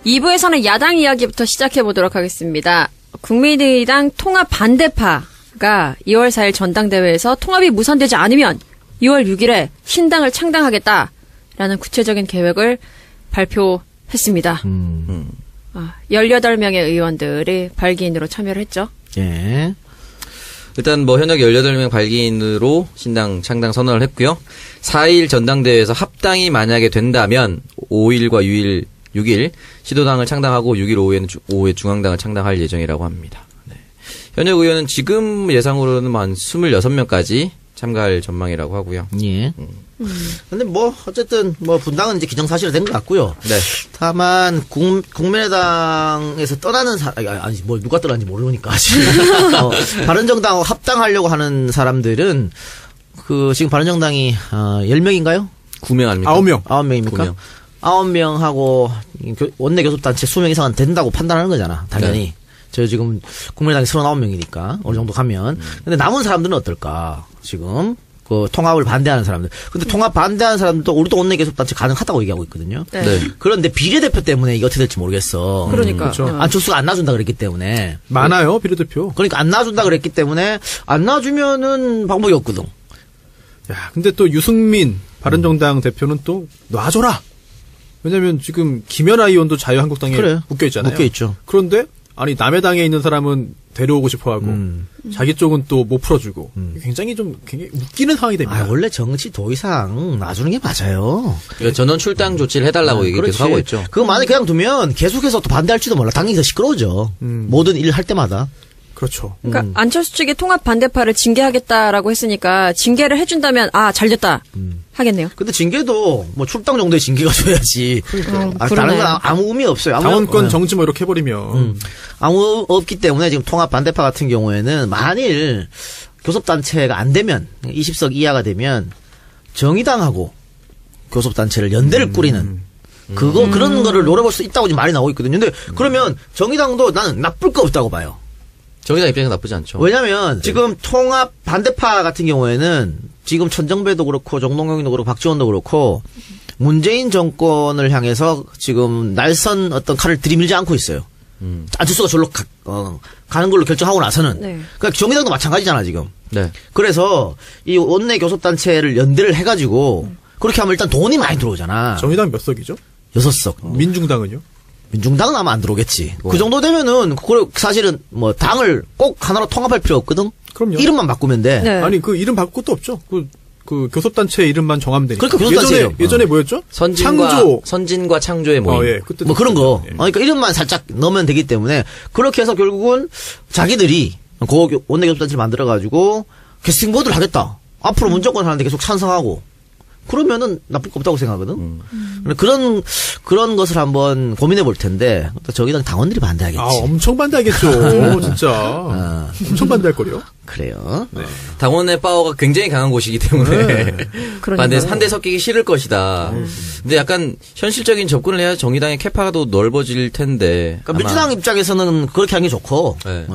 2부에서는 야당 이야기부터 시작해 보도록 하겠습니다. 국민의당 통합 반대파가 2월 4일 전당대회에서 통합이 무산되지 않으면 2월 6일에 신당을 창당하겠다라는 구체적인 계획을 발표했습니다. 18명의 의원들이 발기인으로 참여를 했죠. 예. 일단 뭐 현역 18명 발기인으로 신당 창당 선언을 했고요. 4일 전당대회에서 합당이 만약에 된다면 5일과 6일 시도당을 창당하고 6일 오후에 중앙당을 창당할 예정이라고 합니다. 네. 현역 의원은 지금 예상으로는 한 26명까지 참가할 전망이라고 하고요. 예. 근데 뭐 어쨌든 뭐 분당은 이제 기정사실화 된 것 같고요. 네. 다만 국민의당에서 떠나는 아니 뭐 누가 떠나는지 모르니까 아직 바른정당하고 합당하려고 하는 사람들은 그 지금 바른정당이 10명인가요? 9명 아닙니까? 9명. 9명입니까? 9명하고 원내 교섭단체 수명 이상은 된다고 판단하는 거잖아. 당연히. 네. 저 지금 국민의당이 39명이니까 어느 정도 가면. 근데 남은 사람들은 어떨까? 지금 그 통합을 반대하는 사람들. 근데 통합 반대하는 사람들도 우리도 원내 교섭단체 가능하다고 얘기하고 있거든요. 네. 네. 그런데 비례대표 때문에 이게 어떻게 될지 모르겠어. 그러니까. 그렇죠. 안철수가 안 놔준다 그랬기 때문에. 많아요, 비례대표. 그러니까 안 놔준다 그랬기 때문에 안 놔주면은 방법이 없거든. 야, 근데 또 유승민 바른정당 대표는 또 놔줘라. 왜냐면 지금 김연아 의원도 자유한국당에 그래. 묶여 있잖아요. 묶여 있죠. 그런데 아니 남의 당에 있는 사람은 데려오고 싶어하고 자기 쪽은 또 못 풀어주고 굉장히 웃기는 상황이 됩니다. 원래 정치 도의상 놔주는 게 맞아요. 그러니까 전원 출당 조치를 해달라고 얘기 계속 하고 있죠. 그거 만약에 그냥 두면 계속해서 또 반대할지도 몰라. 당연히 더 시끄러워져. 모든 일을 할 때마다. 그렇죠. 그러니까 안철수 측이 통합 반대파를 징계하겠다라고 했으니까 징계를 해준다면 잘 됐다 하겠네요. 근데 징계도 뭐 출당 정도의 징계가 줘야지. 다른 건 아무 의미 없어요. 당원권 정지 뭐 이렇게 해버리면 아무 없기 때문에 지금 통합 반대파 같은 경우에는 만일 교섭단체가 안 되면 20석 이하가 되면 정의당하고 교섭단체를 연대를 꾸리는 그런 거를 노려볼 수 있다고 지금 말이 나오고 있거든요. 근데 그러면 정의당도 나는 나쁠 거 없다고 봐요. 정의당 입장에서 나쁘지 않죠. 왜냐면 지금 통합 반대파 같은 경우에는 지금 천정배도 그렇고 정동영도 그렇고 박지원도 그렇고 문재인 정권을 향해서 지금 날선 어떤 칼을 들이밀지 않고 있어요. 안철수가 절로 가는 걸로 결정하고 나서는. 네. 그러니까 정의당도 마찬가지잖아 지금. 네. 그래서 이 원내 교섭단체를 연대를 해가지고 그렇게 하면 일단 돈이 많이 들어오잖아. 정의당 몇 석이죠? 6석. 민중당은요? 민중당은 아마 안 들어오겠지. 그 정도 되면은 사실은 뭐 당을 꼭 하나로 통합할 필요 없거든. 그럼요. 이름만 바꾸면 돼. 네. 아니 그 이름 바꿀 것도 없죠. 그 교섭단체 이름만 정하면 되니까. 그러니까 교섭단체예요. 예전에 뭐였죠? 선진과 창조의 모임. 예, 그때 뭐 그런 거. 예. 그러니까 이름만 살짝 넣으면 되기 때문에 그렇게 해서 결국은 자기들이 원내 교섭단체를 만들어가지고 캐스팅보드를 하겠다. 앞으로 문정권 하는데 계속 찬성하고. 그러면은 나쁠 거 없다고 생각하거든. 그런 것을 한번 고민해 볼 텐데 저기당 당원들이 반대하겠지. 엄청 반대하겠죠. 진짜. 엄청 반대할 거요. 그래요. 네. 당원의 파워가 굉장히 강한 곳이기 때문에 그러니까요. 한대 섞이기 싫을 것이다. 근데 약간 현실적인 접근을 해야 정의당의 캐파가 더 넓어질 텐데. 그러니까 민주당 입장에서는 그렇게 하는 게 좋고. 네.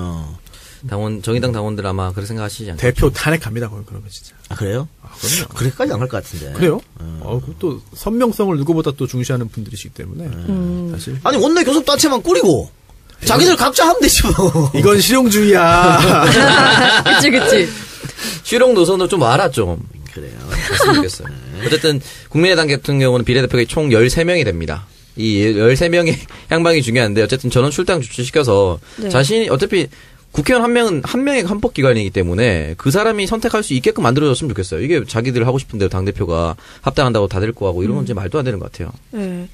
정의당 당원들 아마 그렇게 생각하시지 않나요? 대표 탄핵합니다. 그러면 진짜. 아, 그래요? 그럼요. 그렇게까지 안 갈 것 같은데. 그래요? 또 선명성을 누구보다 또 중시하는 분들이시기 때문에 사실. 아니 원내 교섭단체만 꾸리고 자기들 각자 하면 되지 뭐. 이건 실용주의야. 그치. 실용 노선으로 좀 와라 좀. 그래요. 그랬으면 좋겠어요. 어쨌든 국민의당 같은 경우는 비례대표가 총 13명이 됩니다. 이 13명의 향방이 중요한데 어쨌든 전원 출당 조치시켜서 네. 자신이 어차피 국회의원 한 명의 헌법기관이기 때문에 그 사람이 선택할 수 있게끔 만들어줬으면 좋겠어요. 이게 자기들 하고 싶은 대로 당대표가 합당한다고 다 데리고 가고 이런 건 이제 말도 안 되는 것 같아요. 네.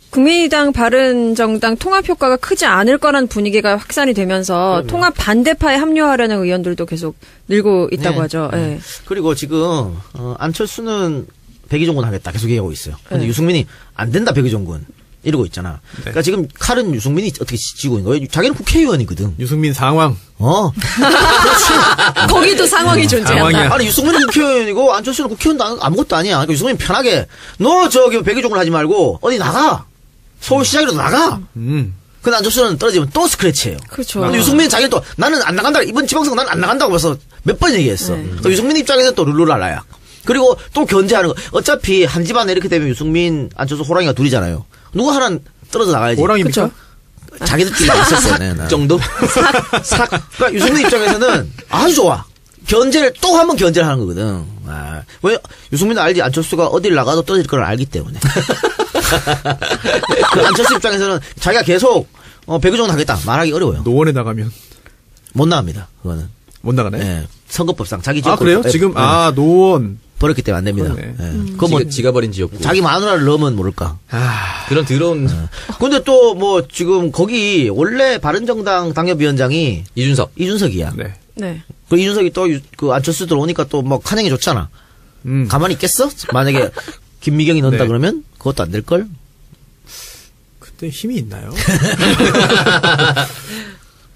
국민의당 바른정당 통합 효과가 크지 않을 거란 분위기가 확산이 되면서 통합 반대파에 합류하려는 의원들도 계속 늘고 있다고 하죠. 네. 그리고 지금 안철수는 백의종군 하겠다 계속 얘기하고 있어요. 근데 유승민이 안 된다 백의종군 이러고 있잖아. 그러니까 지금 칼은 유승민이 어떻게 쥐고 있는 거예요? 자기는 국회의원이거든. 유승민 상황. 그렇지. 거기도 상황이 존재한다. 상황이야. 아니 유승민은 국회의원이고 안철수는 국회의원도 아무것도 아니야. 그러니까 유승민이 편하게 너 저기 백의종군 하지 말고 어디 나가. 서울시장이라도 나가. 근데 안철수는 떨어지면 또 스크래치예요. 그렇죠. 근데 유승민은 자기는 또 나는 안 나간다. 이번 지방선거 나는 안 나간다고 벌써 몇 번 얘기했어. 또 유승민 입장에서는 또 룰루랄라야. 그리고 또 견제하는 거. 어차피 한 집안에 이렇게 되면 유승민, 안철수, 호랑이가 둘이잖아요. 누구 하나는 떨어져 나가야지. 오랑입니까? 그쵸. 자기들끼리 있었어요. 네, 그 정도? 그러니까 유승민 입장에서는 아주 좋아. 견제를 또 한 번 견제를 하는 거거든. 아, 왜 유승민은 알지 안철수가 어딜 나가도 떨어질 걸 알기 때문에. 그 안철수 입장에서는 자기가 계속 배구종 하겠다 말하기 어려워요. 노원에 나가면 못 나갑니다. 그거는. 못 나가네. 예, 선거법상 자기 아, 그래요? 지금, 노원. 버렸기 때문에 안 됩니다. 그러네. 예. 그거 뭐 지가 버린 지역구. 자기 마누라를 넣으면 모를까. 그런 더러운 근데 또 뭐 지금 거기 원래 바른정당 당협위원장이 이준석이야. 네. 네. 그 이준석이 또 그 안철수 들어오니까 또 뭐 간행이 좋잖아. 가만히 있겠어? 만약에 김미경이 넣는다 네. 그러면 그것도 안 될 걸. 그때 힘이 있나요?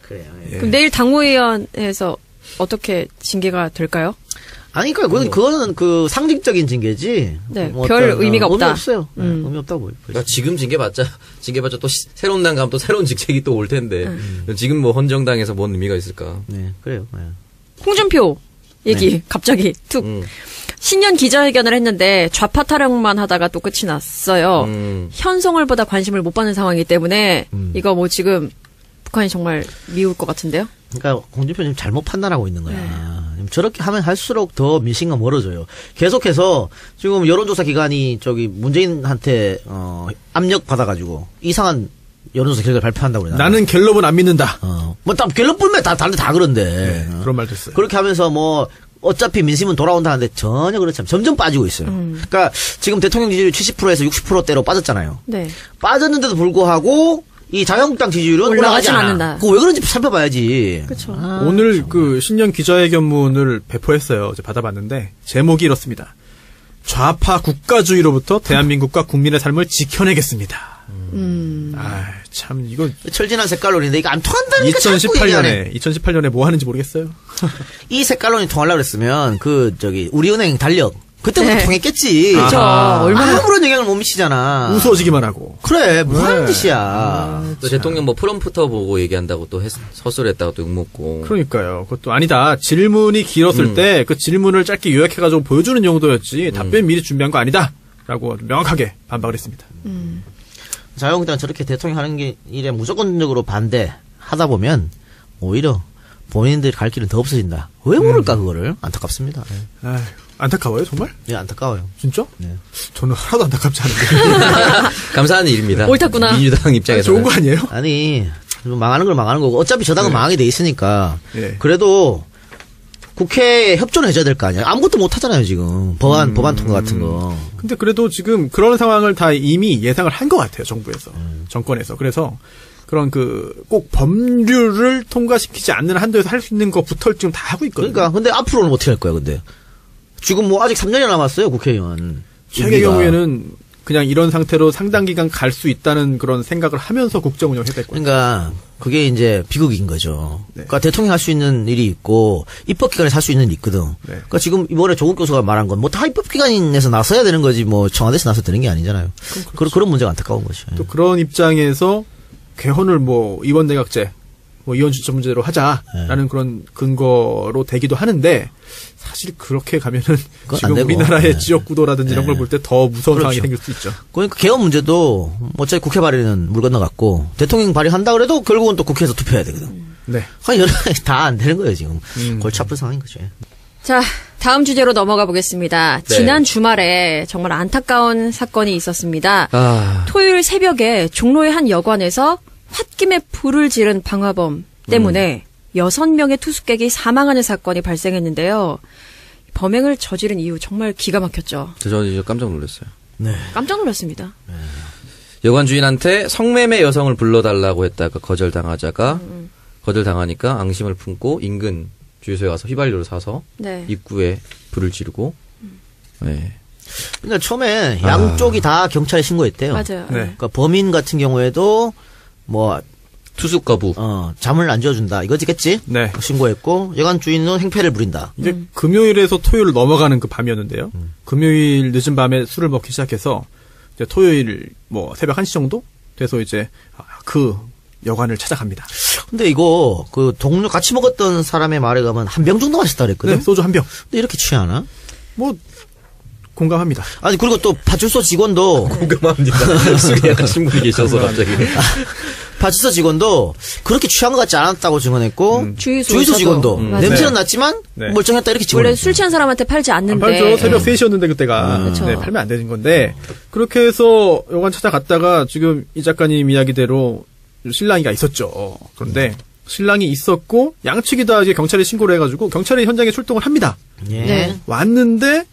그래요. 그럼 내일 당무위원회에서 어떻게 징계가 될까요? 아니, 그러니까 그거는 그 상징적인 징계지. 네, 뭐 별 어떤, 의미가 없다. 의미 없어요. 네, 의미 없다고 보여요. 그러니까 지금 징계받자 또 새로운 당 가면 또 새로운 직책이 또 올 텐데 지금 뭐 헌정당에서 뭔 의미가 있을까? 네, 그래요. 네. 홍준표 얘기 갑자기 툭 신년 기자회견을 했는데 좌파 타령만 하다가 또 끝이 났어요. 현송월보다 관심을 못 받는 상황이기 때문에 이거 뭐 지금 북한이 정말 미울 것 같은데요. 그러니까 홍준표님 잘못 판단하고 있는 거야. 저렇게 하면 할수록 더 민심과 멀어져요. 계속해서 지금 여론조사 기관이 저기 문재인한테 압력 받아가지고 이상한 여론조사 결과를 발표한다고 그러잖아. 나는 갤럽은 안 믿는다. 뭐다 갤럽 불면 다 그런데. 네, 그런 말도 있어요. 그렇게 하면서 뭐 어차피 민심은 돌아온다 하는데 전혀 그렇지 않아요. 점점 빠지고 있어요. 그러니까 지금 대통령 지지율 70%에서 60%대로 빠졌잖아요. 네. 빠졌는데도 불구하고 이 자유한국당 지지율은 올라가지 올라가진 않아. 않는다. 그거 왜 그런지 살펴봐야지. 그렇죠. 오늘 그 신년 기자회견문을 배포했어요. 어제 받아봤는데 제목이 이렇습니다. 좌파 국가주의로부터 대한민국과 국민의 삶을 지켜내겠습니다. 참 이거 철진한 색깔론인데 이거 안 통한다니까. 자꾸 얘기하네. 2018년에 뭐 하는지 모르겠어요. 이 색깔론이 통하려고 그랬으면 우리은행 달력 그때부터 네. 통했겠지. 그렇죠. 얼마나 아무런 영향을 못 미치잖아. 무서워지기만 하고. 그래 뭐 하는 짓이야. 또 대통령 뭐 프롬프터 보고 얘기한다고 또 서술했다고 또 욕먹고. 그러니까요. 그것도 아니다. 질문이 길었을 때 그 질문을 짧게 요약해가지고 보여주는 용도였지 답변 미리 준비한 거 아니다. 라고 명확하게 반박을 했습니다. 자유한국당 저렇게 대통령 하는 일에 무조건적으로 반대하다 보면 오히려 본인들 갈 길은 더 없어진다. 왜 모를까 그거를. 안타깝습니다. 네. 아휴, 안타까워요 정말? 예, 안타까워요. 진짜? 네. 저는 하나도 안타깝지 않은데. 감사한 일입니다. 옳았구나. 민주당 입장에서 좋은 거 아니에요? 아니 망하는 걸 망하는 거고 어차피 저 당은 망하게 돼 있으니까 예. 그래도 국회에 협조를 해줘야 될 거 아니야. 아무것도 못 하잖아요 지금 법안 통과 같은 거. 근데 그래도 지금 그런 상황을 다 이미 예상을 한 것 같아요 정부에서 정권에서. 그래서 그런 꼭 법률을 통과시키지 않는 한도에서 할 수 있는 것부터 지금 다 하고 있거든요. 그러니까 근데 앞으로는 어떻게 할 거야 근데 지금 뭐 아직 3년이 남았어요 국회의원. 최악의 경우에는 그냥 이런 상태로 상당 기간 갈 수 있다는 그런 생각을 하면서 국정 운영을 해야 될 거예요. 그러니까 그게 이제 비극인 거죠. 네. 그러니까 대통령 할 수 있는 일이 있고 입법기관에서 할 수 있는 일이 있거든. 네. 그러니까 지금 이번에 조국 교수가 말한 건 뭐 다 입법기관에서 나서야 되는 거지 뭐 청와대에서 나서 되는 게 아니잖아요. 그런 문제가 안타까운 거죠. 또 그런 입장에서 개헌을 이원 내각제, 이원 주체 문제로 하자라는 그런 근거로 되기도 하는데 사실 그렇게 가면은 안 지금 되고. 우리나라의 네. 지역구도라든지 이런 걸 볼 때 더 무서운 상황이 그렇죠. 생길 수 있죠. 그러니까 개헌 문제도 어차피 국회 발의는 물 건너갔고 대통령 발의한다 그래도 결국은 또 국회에서 투표해야 되거든. 네. 여러 가지 다 안 되는 거예요 지금. 골치 아픈 상황인 거죠. 자, 다음 주제로 넘어가 보겠습니다. 네. 지난 주말에 정말 안타까운 사건이 있었습니다. 아, 토요일 새벽에 종로의 한 여관에서 홧김에 불을 지른 방화범 때문에 6명의 투숙객이 사망하는 사건이 발생했는데요. 범행을 저지른 이유 정말 기가 막혔죠. 저 이제 깜짝 놀랐어요. 네. 깜짝 놀랐습니다. 여관 주인한테 성매매 여성을 불러달라고 했다가 거절당하니까 앙심을 품고 인근 주유소에 가서 휘발유를 사서 네. 입구에 불을 지르고 네. 그러니까 처음에 양쪽이 다 경찰에 신고했대요. 맞아요. 네. 그러니까 범인 같은 경우에도 뭐 투숙 거부. 잠을 안 지어준다 이거지겠지? 네. 신고했고 여관 주인은 행패를 부린다. 이제 금요일에서 토요일 넘어가는 그 밤이었는데요. 금요일 늦은 밤에 술을 먹기 시작해서 이제 토요일 새벽 1시 정도 돼서 이제 그 여관을 찾아갑니다. 근데 이거 그 동료 같이 먹었던 사람의 말에 가면 한 병 정도 마셨다 그랬거든. 네, 소주 한 병. 근데 이렇게 취하나? 공감합니다. 아니 그리고 또 파출소 직원도 공감합니다. 술이 약간 친분이 계셔서 갑자기. 파출소 직원도 그렇게 취한 것 같지 않았다고 증언했고 주유소 직원도 냄새는 네. 났지만 네. 멀쩡했다 이렇게 원래 증언했어요. 술 취한 사람한테 팔지 안 않는데. 팔죠. 새벽 3시였는데 그때가. 그쵸. 네, 팔면 안 되는 건데 그렇게 해서 여관 찾아갔다가 지금 이 작가님 이야기대로 신랑이가 있었죠. 그런데 신랑이 있었고 양측이 다 이제 경찰에 신고를 해가지고 경찰이 현장에 출동을 합니다. 예. 네. 왔는데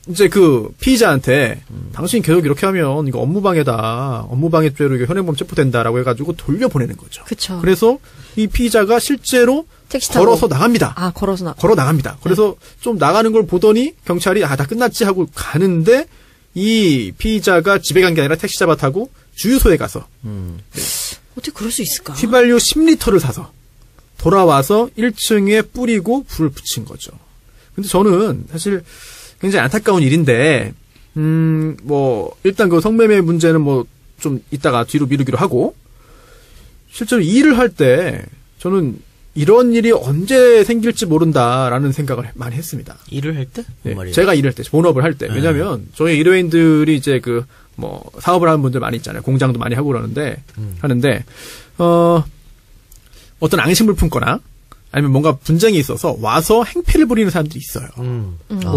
이제 그 피의자한테 당신 계속 이렇게 하면 이거 업무방해죄로 이거 현행범 체포된다라고 해가지고 돌려보내는 거죠. 그쵸. 그래서 이 피의자가 실제로 택시 타고. 걸어서 나갑니다. 아, 걸어 나갑니다. 그래서 좀 나가는 걸 보더니 경찰이 다 끝났지 하고 가는데 이 피의자가 집에 간 게 아니라 택시 잡아 타고 주유소에 가서 어떻게 그럴 수 있을까? 휘발유 10리터를 사서 돌아와서 1층에 뿌리고 불을 붙인 거죠. 근데 저는 사실 굉장히 안타까운 일인데, 일단 그 성매매 문제는 좀 이따가 뒤로 미루기로 하고, 실제로 일을 할 때 저는 이런 일이 언제 생길지 모른다라는 생각을 많이 했습니다. 일을 할 때? 네, 말이에요? 제가 일할 때, 본업을 할 때. 왜냐면 저희 일회인들이 이제 사업을 하는 분들 많이 있잖아요. 공장도 많이 하고 그러는데, 하는데, 어떤 앙심을 품거나, 아니면 뭔가 분쟁이 있어서 와서 행패를 부리는 사람들이 있어요.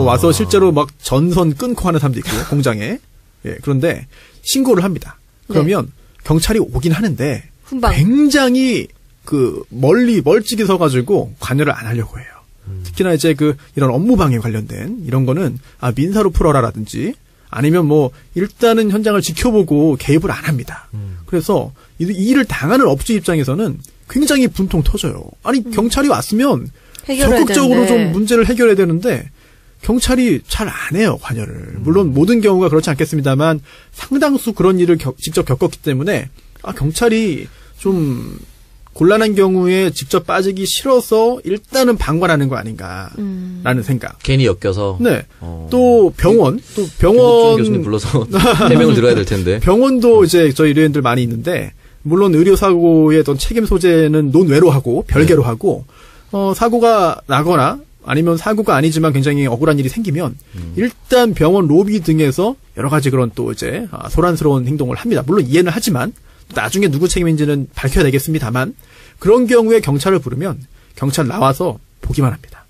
와서 실제로 막 전선 끊고 하는 사람도 있고, 공장에. 예, 그런데 신고를 합니다. 그러면 경찰이 오긴 하는데, 훈방. 굉장히 멀찍이 서가지고 관여를 안 하려고 해요. 특히나 이제 이런 업무방해 관련된 이런 거는, 민사로 풀어라라든지, 아니면 일단은 현장을 지켜보고 개입을 안 합니다. 그래서 이 일을 당하는 업주 입장에서는 굉장히 분통 터져요. 아니, 경찰이 왔으면 적극적으로 좀 문제를 해결해야 되는데, 경찰이 잘 안 해요, 관여를. 물론 모든 경우가 그렇지 않겠습니다만, 상당수 그런 일을 직접 겪었기 때문에, 경찰이 좀 곤란한 경우에 직접 빠지기 싫어서 일단은 방관하는 거 아닌가라는 생각. 괜히 엮여서. 네. 또 병원. 교수님 불러서 해명을 들어야 될 텐데. 병원도 이제 저희 의료인들 많이 있는데, 물론 의료사고의 어떤 책임 소재는 논외로 하고, 별개로 하고, 사고가 나거나, 아니면 사고가 아니지만 굉장히 억울한 일이 생기면, 일단 병원 로비 등에서 여러 가지 그런 또 이제, 소란스러운 행동을 합니다. 물론 이해는 하지만, 나중에 누구 책임인지는 밝혀야 되겠습니다만, 그런 경우에 경찰을 부르면, 경찰 나와서 보기만 합니다.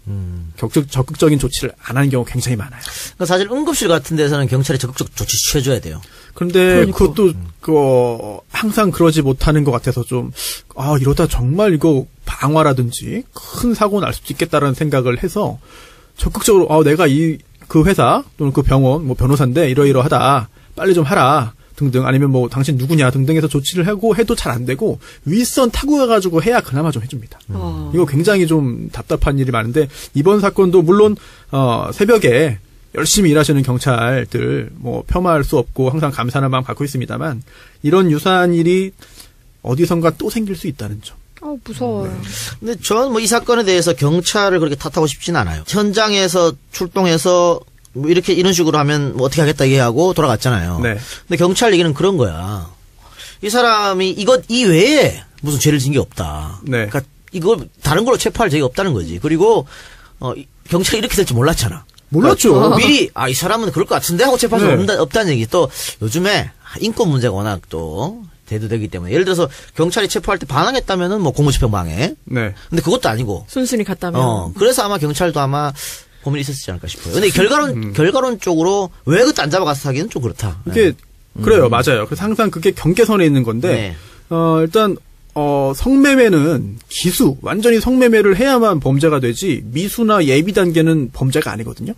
적극적인 조치를 안 하는 경우가 굉장히 많아요. 그러니까 사실 응급실 같은 데서는 경찰이 적극적 조치 취해줘야 돼요. 그런데 그것도 항상 그러지 못하는 것 같아서 좀 이러다 정말 이거 방화라든지 큰 사고 날 수도 있겠다라는 생각을 해서 적극적으로 내가 그 회사 또는 그 병원 변호사인데 이러이러하다 빨리 좀 하라 등등 아니면 당신 누구냐 등등해서 조치를 하고 해도 잘 안 되고 윗선 타고 가가지고 해야 그나마 좀 해줍니다. 이거 굉장히 좀 답답한 일이 많은데 이번 사건도 물론 새벽에 열심히 일하시는 경찰들 폄하할 수 없고 항상 감사하는 마음 갖고 있습니다만 이런 유사한 일이 어디선가 또 생길 수 있다는 점. 무서워요. 근데 저는 이 사건에 대해서 경찰을 그렇게 탓하고 싶진 않아요. 현장에서 출동해서 이런 식으로 하면 어떻게 하겠다 얘기하고 돌아갔잖아요. 네. 근데 경찰 얘기는 그런 거야. 이 사람이 이 외에 무슨 죄를 진 게 없다. 네. 그러니까 이걸 다른 걸로 체포할 죄가 없다는 거지. 그리고 경찰이 이렇게 될 줄 몰랐잖아. 몰랐죠. 그러니까 미리 이 사람은 그럴 것 같은데 하고 체포할 수 네. 없다는 얘기. 또 요즘에 인권 문제가 워낙 또 대두되기 때문에 예를 들어서 경찰이 체포할 때 반항했다면은 공무집행 방해. 네. 근데 그것도 아니고. 순순히 갔다면. 그래서 아마 경찰도 아마 고민이 있었지 않을까 싶어요. 근데 결과론적으로 왜 그때 안 잡아가서 하기는 좀 그렇다. 이게 그래요, 맞아요. 그래서 항상 그게 경계선에 있는 건데 네. 일단 성매매는 완전히 성매매를 해야만 범죄가 되지 미수나 예비 단계는 범죄가 아니거든요.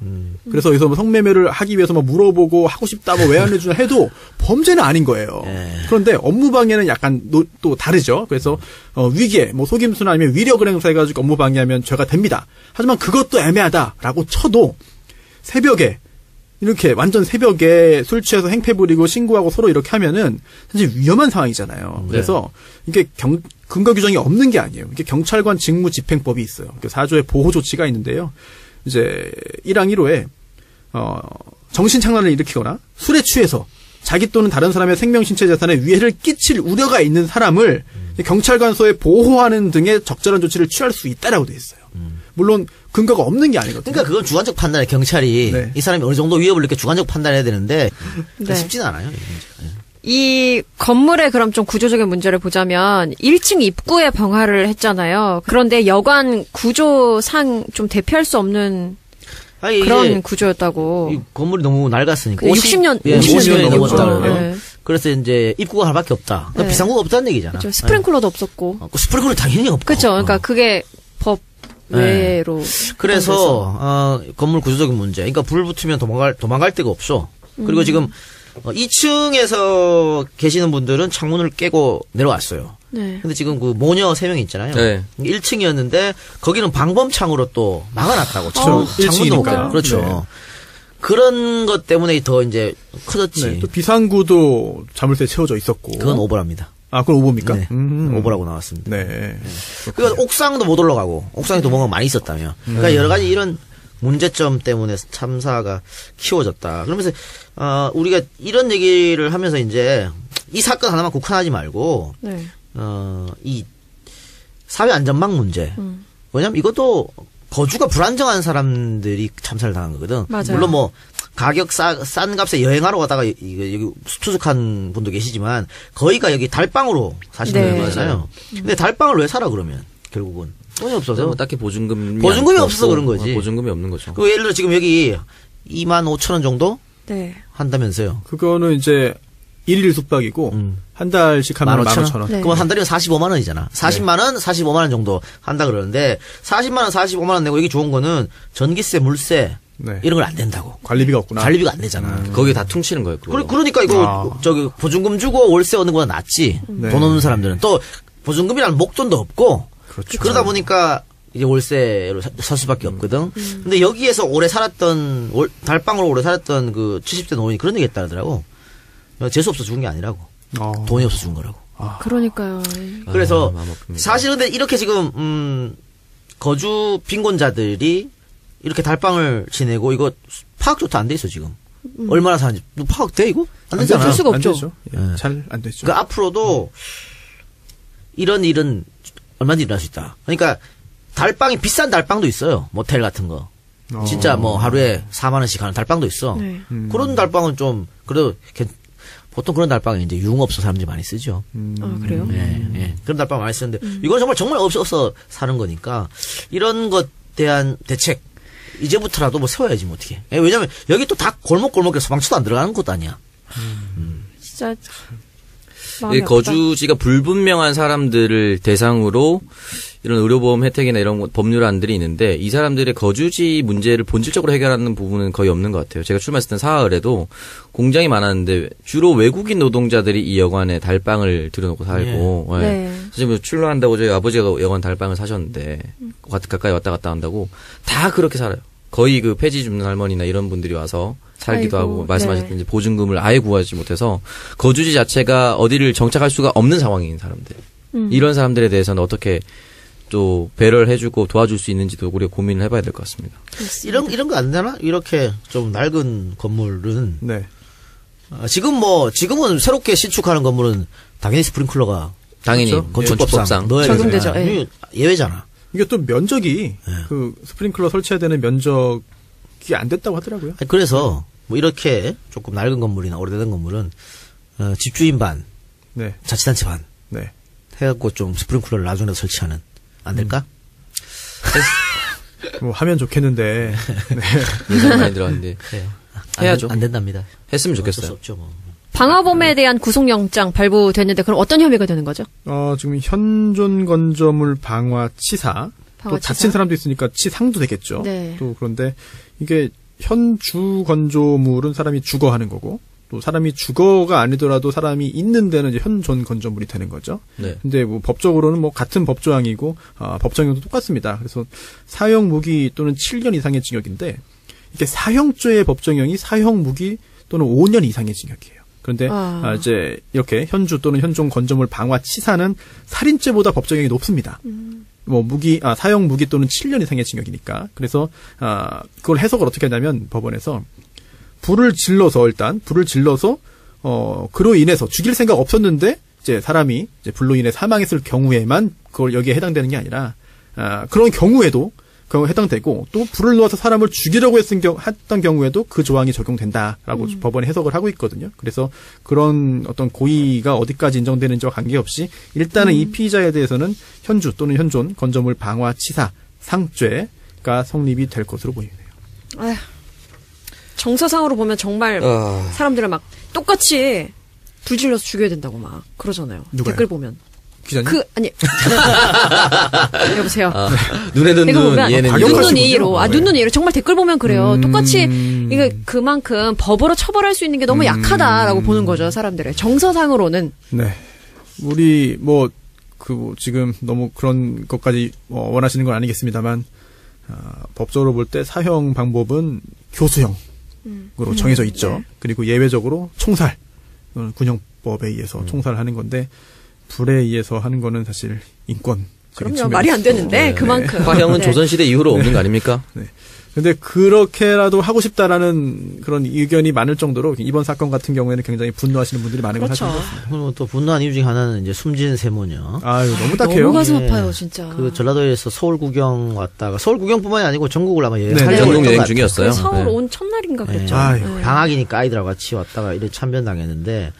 그래서 여기서 성매매를 하기 위해서 물어보고 하고 싶다 왜 안 해주냐 해도 범죄는 아닌 거예요. 네. 그런데 업무방해는 약간 또 다르죠. 그래서 위계, 속임수나 아니면 위력을 행사해가지고 업무방해하면 죄가 됩니다. 하지만 그것도 애매하다라고 쳐도 새벽에 이렇게 완전 새벽에 술 취해서 행패 부리고 신고하고 서로 이렇게 하면은 사실 위험한 상황이잖아요. 그래서 이게 근거 규정이 없는 게 아니에요. 이게 경찰관 직무집행법이 있어요. 4조의 보호 조치가 있는데요. 이제 1항 1호에 정신착란을 일으키거나 술에 취해서 자기 또는 다른 사람의 생명, 신체, 재산에 위해를 끼칠 우려가 있는 사람을 경찰관서에 보호하는 등의 적절한 조치를 취할 수 있다라고 돼 있어요. 물론 근거가 없는 게 아니거든요. 그러니까 그건 주관적 판단에 경찰이 네. 이 사람이 어느 정도 위협을 느껴 주관적 판단해야 되는데 네. 쉽지는 않아요. 이 문제가. 이 건물의 그럼 좀 구조적인 문제를 보자면 1층 입구에 병화를 했잖아요. 그런데 여관 구조상 좀 대피할 수 없는 아니, 그런 이게 구조였다고. 이 건물이 너무 낡았으니까. 60년, 예, 50년이 넘었죠. 넘었다. 그래요. 네. 그래서 이제 입구가 하나밖에 없다. 그러니까 네. 비상구가 없다는 얘기잖아. 그렇죠. 스프링클러도 없었고. 그 스프링클러 당연히 없고. 그렇죠. 그러니까 어. 그게 법 외로. 그래서 건물 구조적인 문제. 그러니까 불 붙으면 도망갈 데가 없어. 그리고 지금 2층에서 계시는 분들은 창문을 깨고 내려왔어요. 네. 근데 지금 그 모녀 3명 있잖아요. 네. 1층이었는데 거기는 방범창으로 또 막아놨다고. 그렇죠. 창문도 못 1층이니까. 가요. 그렇죠. 네. 그런 것 때문에 더 이제 커졌지. 네, 또 비상구도 자물쇠 채워져 있었고. 그건 오버랍니다. 아, 그건 오버입니까? 네. 오버라고 나왔습니다. 네. 그러니까 옥상도 못 올라가고 옥상에도 뭔가 많이 있었다며. 그러니까 여러 가지 이런 문제점 때문에 참사가 키워졌다. 그러면서 우리가 이런 얘기를 하면서 이제 이 사건 하나만 국한하지 말고 네. 이 사회 안전망 문제. 왜냐면 이것도 거주가 불안정한 사람들이 참사를 당한 거거든. 맞아요. 물론 뭐 가격 싼 값에 여행하러 가다가 여기 투숙한 분도 계시지만 거의가 여기 달방으로 사시는 네. 거잖아요. 근데 달방을 왜 사라 그러면 결국은 돈이 없어서. 뭐 딱히 보증금이 없어서 그런 거지. 보증금이 없는 거죠. 그 예를 들어 지금 여기 25,000원 정도 네. 한다면서요. 그거는 이제 1일 숙박이고 한 달씩 하면 15,000원. 네. 그럼 한 달이면 45만 원이잖아. 40만 원, 45만 원 정도 한다 그러는데 40만 원, 45만 원 내고 여기 좋은 거는 전기세, 물세 네. 이런 걸 안 낸다고. 관리비가 없구나. 관리비가 안 되잖아. 거기 다 퉁치는 거예요. 그거. 그러니까 이거 저기 보증금 주고 월세 얻는 거보다 낫지. 네. 돈 없는 사람들은 또 보증금이라는 목돈도 없고 그렇죠. 그러다 보니까 이제 월세로 살 수밖에 없거든. 근데 여기에서 오래 살았던 달방으로 오래 살았던 그 70대 노인이 그런 얘기 했다더라고. 재수 없어 죽은 게 아니라고. 돈이 없어 죽은 거라고. 그러니까요. 그래서 마음 아픕니다. 사실 근데 이렇게 지금 거주 빈곤자들이 이렇게 달방을 지내고 이거 파악조차 안 돼 있어 지금. 얼마나 사는지 파악돼 이거? 안 되잖아. 될 수가 안 없죠. 되죠. 네. 잘 안 되죠. 그러니까 앞으로도 이런 일은 얼마든지 일어날 수 있다. 그러니까 달방이 비싼 달방도 있어요. 모텔 같은 거. 진짜 뭐 하루에 4만 원씩 하는 달방도 있어. 네. 그런 달방은 좀 그래도 보통 그런 달방에 이제 유흥업소 사람들이 많이 쓰죠. 아, 그래요? 예. 그런 달방 많이 쓰는데 이건 정말 없어서 사는 거니까 이런 것 대한 대책 이제부터라도 뭐 세워야지 뭐 어떻게. 왜냐면 여기 또 다 골목골목에 소방차도 안 들어가는 것도 아니야. 진짜 이 마음이 아프다. 거주지가 불분명한 사람들을 대상으로 이런 의료보험 혜택이나 이런 법률안들이 있는데 이 사람들의 거주지 문제를 본질적으로 해결하는 부분은 거의 없는 것 같아요. 제가 출마했을 땐 사흘에도 공장이 많았는데 주로 외국인 노동자들이 이 여관에 달방을 들여놓고 살고 예. 네. 사실 뭐 출마한다고 저희 아버지가 여관 달방을 사셨는데 가까이 왔다 갔다 한다고 다 그렇게 살아요. 거의 그 폐지 줍는 할머니나 이런 분들이 와서 살기도 아이고, 하고 말씀하셨듯이 네. 보증금을 아예 구하지 못해서 거주지 자체가 어디를 정착할 수가 없는 상황인 사람들. 이런 사람들에 대해서는 어떻게 또 배려를 해주고 도와줄 수 있는지도 우리가 고민을 해봐야 될 것 같습니다. 이런 거 안 되나? 이렇게 좀 낡은 건물은 네. 지금은 새롭게 신축하는 건물은 당연히 스프링클러가 당연히 그렇죠? 건축법상 넣어야 적용되죠. 되잖아요. 예. 예외잖아. 이게 또 면적이 그 스프링클러 설치해야 되는 면적이 안 됐다고 하더라고요. 그래서 뭐 이렇게 조금 낡은 건물이나 오래된 건물은 집주인 반, 네. 자치단체 반 네. 해갖고 좀 스프링클러를 나중에 설치하는 안 될까? 뭐 하면 좋겠는데. 네. 예산 많이 들어갔는데 그래요. 해야죠. 안 된답니다. 했으면 어쩔 수 좋겠어요. 없죠 뭐. 방화범에 대한 구속영장 발부됐는데 그럼 어떤 혐의가 되는 거죠? 지금 현존 건조물 방화 치사. 또 방화 다친 치사? 사람도 있으니까 치상도 되겠죠. 네. 또 그런데 이게 현주 건조물은 사람이 주거하는 거고 또 사람이 주거가 아니더라도 사람이 있는 데는 이제 현존 건조물이 되는 거죠. 네. 근데 뭐 법적으로는 뭐 같은 법조항이고 법정형도 똑같습니다. 그래서 사형 무기 또는 7년 이상의 징역인데 이게 사형죄의 법정형이 사형 무기 또는 5년 이상의 징역이에요. 그런데 이제 이렇게 현주 또는 현존 건조물 방화 치사는 살인죄보다 법정형이 높습니다. 뭐 사형 무기 또는 7년 이상의 징역이니까. 그래서 그걸 해석을 어떻게 하냐면 법원에서 불을 질러서 그로 인해서 죽일 생각 없었는데 이제 사람이 이제 불로 인해 사망했을 경우에만 그걸 여기에 해당되는 게 아니라 그런 경우에도 해당되고 또 불을 놓아서 사람을 죽이려고 했던 경우에도 그 조항이 적용된다라고 법원이 해석을 하고 있거든요. 그래서 그런 어떤 고의가 어디까지 인정되는지와 관계없이 일단은 이 피의자에 대해서는 현주 또는 현존, 건조물 방화, 치사, 상죄가 성립이 될 것으로 보이네요. 아휴, 정서상으로 보면 정말 사람들을 막 똑같이 불질러서 죽여야 된다고 막 그러잖아요. 누가요? 댓글 보면. 기자님? 아니. 여보세요. 눈에는 이거 눈, 보면 얘는 눈눈 이로. 이로. 눈눈 이로. 정말 댓글 보면 그래요. 똑같이 이거 그만큼 법으로 처벌할 수 있는 게 너무 약하다라고 보는 거죠, 사람들의. 정서상으로는. 네. 우리 지금 너무 그런 것까지 원하시는 건 아니겠습니다만 법적으로 볼 때 사형 방법은 교수형으로 정해져 있죠. 네. 그리고 예외적으로 총살, 군형법에 의해서 총살하는 건데 불에 의해서 하는 거는 사실 인권. 그럼요. 말이 안 되는데 그만큼. 화형은 네. 조선시대 이후로 없는 거 아닙니까? 네. 근데 그렇게라도 하고 싶다라는 그런 의견이 많을 정도로 이번 사건 같은 경우에는 굉장히 분노하시는 분들이 많은 건 그렇죠. 사실인 것 같습니다. 그리고 또 분노한 이유 중에 하나는 이제 숨진 세모녀. 아유, 너무 딱해요. 너무 가슴 예. 아파요, 진짜. 그 전라도에서 서울 구경 왔다가 서울 구경뿐만이 아니고 전국을 아마 네, 여행하려고 전국 했던 여행 것 같아요. 중이었어요. 서울 네. 온 첫날인가 그랬죠. 아이고, 네. 방학이니까 아이들하고 같이 왔다가 이래 참변당했는데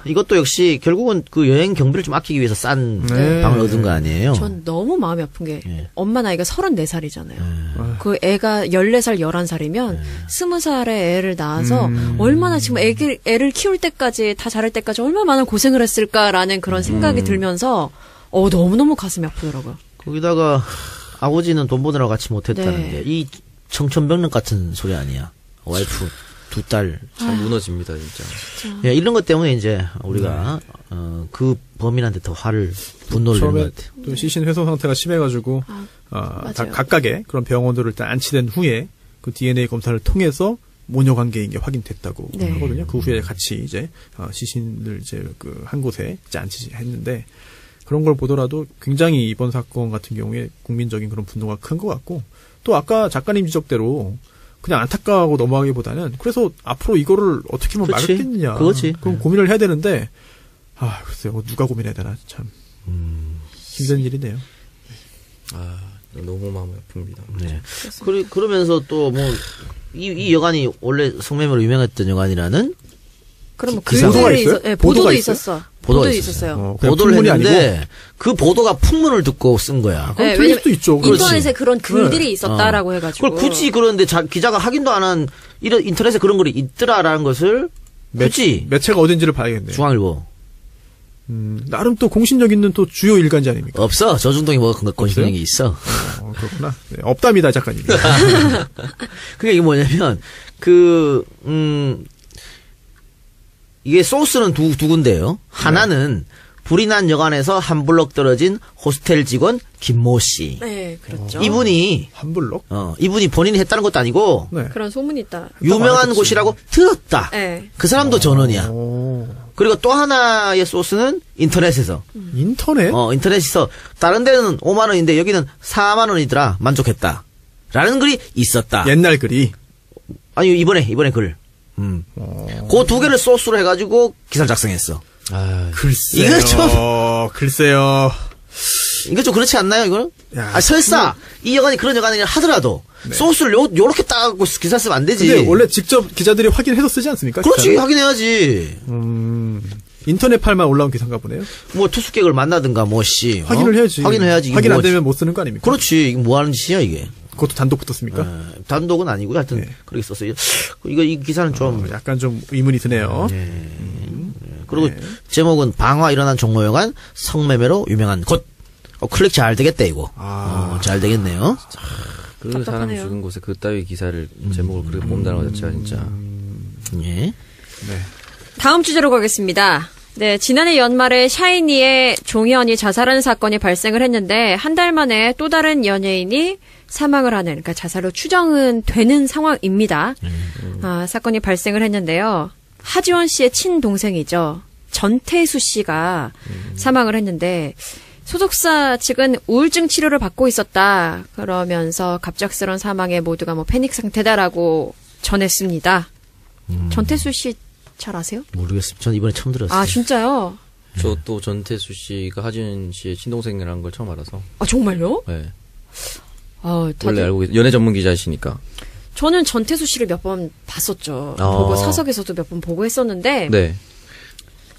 이것도 역시 결국은 그 여행 경비를 좀 아끼기 위해서 싼 네. 방을 얻은 거 아니에요? 전 너무 마음이 아픈 게 예. 엄마 나이가 34살이잖아요. 그 애가 14살, 11살이면 20살에 애를 낳아서 얼마나 지금 애를 키울 때까지 다 자랄 때까지 얼마나 많은 고생을 했을까라는 그런 생각이 들면서 너무너무 가슴이 아프더라고요. 거기다가 아버지는 돈 버느라고 같이 못했다는 네. 게 이 청천벽력 같은 소리 아니야. 와이프 두 딸. 참 무너집니다, 진짜. 예, 이런 것 때문에 이제 우리가 그 범인한테 더 분노를 내는 처음에 것 같아요. 또 시신 훼손 상태가 심해가지고 맞아요. 각각의 그런 병원들을 일단 안치된 후에 그 DNA 검사를 통해서 모녀 관계인 게 확인됐다고 네. 하거든요. 그 후에 같이 이제 시신을 이제 그 한 곳에 이제 안치했는데 그런 걸 보더라도 굉장히 이번 사건 같은 경우에 국민적인 그런 분노가 큰 것 같고 또 아까 작가님 지적대로 그냥 안타까워하고 넘어가기보다는 그래서 앞으로 이거를 어떻게 하면 그치. 막겠느냐. 그거지. 그럼 고민을 해야 되는데 글쎄요. 누가 고민해야 되나 참 힘든 일이네요. 너무 마음이 아픕니다. 네. 그러면서 또 뭐 이 여관이 원래 성매매로 유명했던 여관이라는 그럼 기사가 글들이 있어요? 네, 보도가 보도도 있어요? 있었어. 보도가 보도도 있었어요. 있었어요. 그냥 보도를 풍문이 했는데 아니고? 그 보도가 풍문을 듣고 쓴 거야. 그럼 틀릴 수도 있죠. 인터넷에 그렇지. 그런 글들이 있었다라고 해가지고. 그걸 굳이 그런데 기자가 확인도 안 한 이런 인터넷에 그런 글이 있더라라는 것을 굳이 매체가 어딘지를 봐야겠네요. 중앙일보 나름 또 공신력 있는 또 주요 일간지 아닙니까? 없어. 저중동이 뭐 건실한 게 있어. 그렇구나. 네, 없답니다, 작가님. 그게 이게 뭐냐면 이게 소스는 두 군데예요. 하나는 불이 난 여관에서 한 블럭 떨어진 호스텔 직원 김모 씨. 네, 그렇죠. 이분이 한 블럭? 이분이 본인이 했다는 것도 아니고 네. 그런 소문이 있다. 유명한 알았겠지. 곳이라고 들었다. 네. 그 사람도 전원이야. 오. 그리고 또 하나의 소스는 인터넷에서. 인터넷? 인터넷에서 다른 데는 5만 원인데 여기는 4만 원이더라. 만족했다. 라는 글이 있었다. 옛날 글이. 아니 이번에 글. 그 두 개를 소스로 해가지고 기사를 작성했어. 글쎄요. 이거 좀- 글쎄요. 이거 좀 그렇지 않나요, 이거는? 야, 설사 이 여관이 그런 여관이 하더라도 소스를 요렇게 따고 기사 쓰면 안 되지. 근데 원래 직접 기자들이 확인해서 쓰지 않습니까? 그렇지, 기사를? 확인해야지. 인터넷팔만 올라온 기사인가 보네요. 뭐 투숙객을 만나든가 뭐씨. 확인을 해야지. 확인해야지. 이게 확인 안 뭐지? 되면 못 쓰는 거 아닙니까? 그렇지. 이게 뭐 하는 짓이야, 이게. 그것도 단독 붙었습니까? 단독은 아니고 하여튼 네. 그렇게 썼어요. 이 기사는 좀 약간 좀 의문이 드네요. 그리고 제목은 방화 일어난 종로여관 성매매로 유명한 곳. 클릭 잘 되겠다 이거. 잘 되겠네요. 그 사람 답답하네요. 죽은 곳에 그따위 기사를 제목을 그렇게 뽑는다는 것 자체가 진짜. 예. 다음 주제로 가겠습니다. 네, 지난해 연말에 샤이니의 종현이 자살하는 사건이 발생을 했는데 한 달 만에 또 다른 연예인이 사망을 하는, 그러니까 자살로 추정은 되는 상황입니다. 사건이 발생을 했는데요. 하지원 씨의 친동생이죠. 전태수 씨가 사망을 했는데 소속사 측은 우울증 치료를 받고 있었다. 그러면서 갑작스러운 사망에 모두가 패닉 상태다라고 전했습니다. 전태수 씨 잘 아세요? 모르겠습니다. 전 이번에 처음 들었어요. 아, 진짜요? 저 또 전태수 씨가 하지은 씨의 친동생이라는 걸 처음 알아서. 아, 정말요? 네. 원래 다들 알고 계세요? 연애 전문 기자이시니까. 저는 전태수 씨를 몇 번 봤었죠. 보고 사석에서도 몇 번 보고 했었는데 네.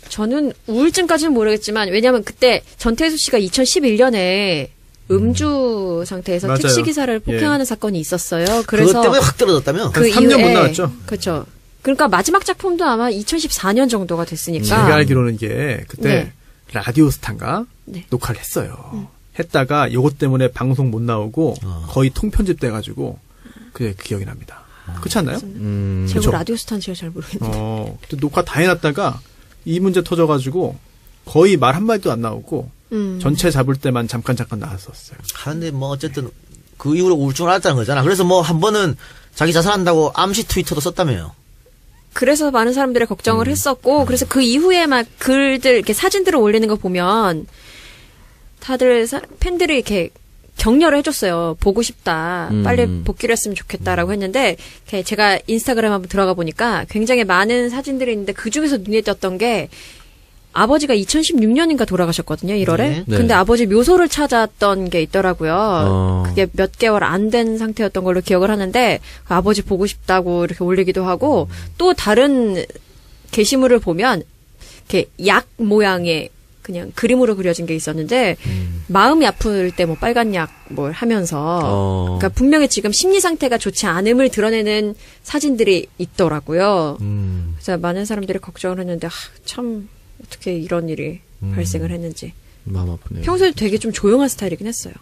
저는 우울증까지는 모르겠지만 왜냐하면 그때 전태수 씨가 2011년에 음주 상태에서 맞아요. 택시 기사를 폭행하는 예. 사건이 있었어요. 그것 그래서 때문에 확 떨어졌다며? 그 3년 못 이후에 나왔죠. 그렇죠. 그러니까 마지막 작품도 아마 2014년 정도가 됐으니까. 제가 알기로는 이게 그때 네. 라디오스타인가 네. 녹화를 했어요. 했다가 요것 때문에 방송 못 나오고 거의 통편집 돼가지고 그 기억이 납니다. 그렇지 않나요? 제가 그쵸. 라디오스타는 제가 잘 모르겠는데. 그때 녹화 다 해놨다가 이 문제 터져가지고 거의 말 한마디도 안 나오고 전체 잡을 때만 잠깐 나왔었어요. 근데 뭐 어쨌든 그 이후로 우울증을 앓았다는 거잖아. 그래서 뭐 한 번은 자기 자살한다고 암시 트위터도 썼다며요. 그래서 많은 사람들이 걱정을 했었고, 그래서 그 이후에 막 글들, 이렇게 사진들을 올리는 거 보면, 다들 팬들이 이렇게 격려를 해줬어요. 보고 싶다. 빨리 복귀를 했으면 좋겠다라고 했는데, 이렇게 제가 인스타그램 한번 들어가 보니까 굉장히 많은 사진들이 있는데, 그 중에서 눈에 띄었던 게, 아버지가 2016년인가 돌아가셨거든요, 1월에. 네. 네. 근데 아버지 묘소를 찾았던 게 있더라고요. 그게 몇 개월 안 된 상태였던 걸로 기억을 하는데, 아버지 보고 싶다고 이렇게 올리기도 하고, 또 다른 게시물을 보면, 이렇게 약 모양의 그냥 그림으로 그려진 게 있었는데, 마음이 아플 때 뭐 빨간 약 뭘 하면서, 그러니까 분명히 지금 심리 상태가 좋지 않음을 드러내는 사진들이 있더라고요. 그래서 많은 사람들이 걱정을 했는데, 참, 어떻게 이런 일이 발생을 했는지. 마음 아프네요. 평소에 되게 좀 조용한 스타일이긴 했어요.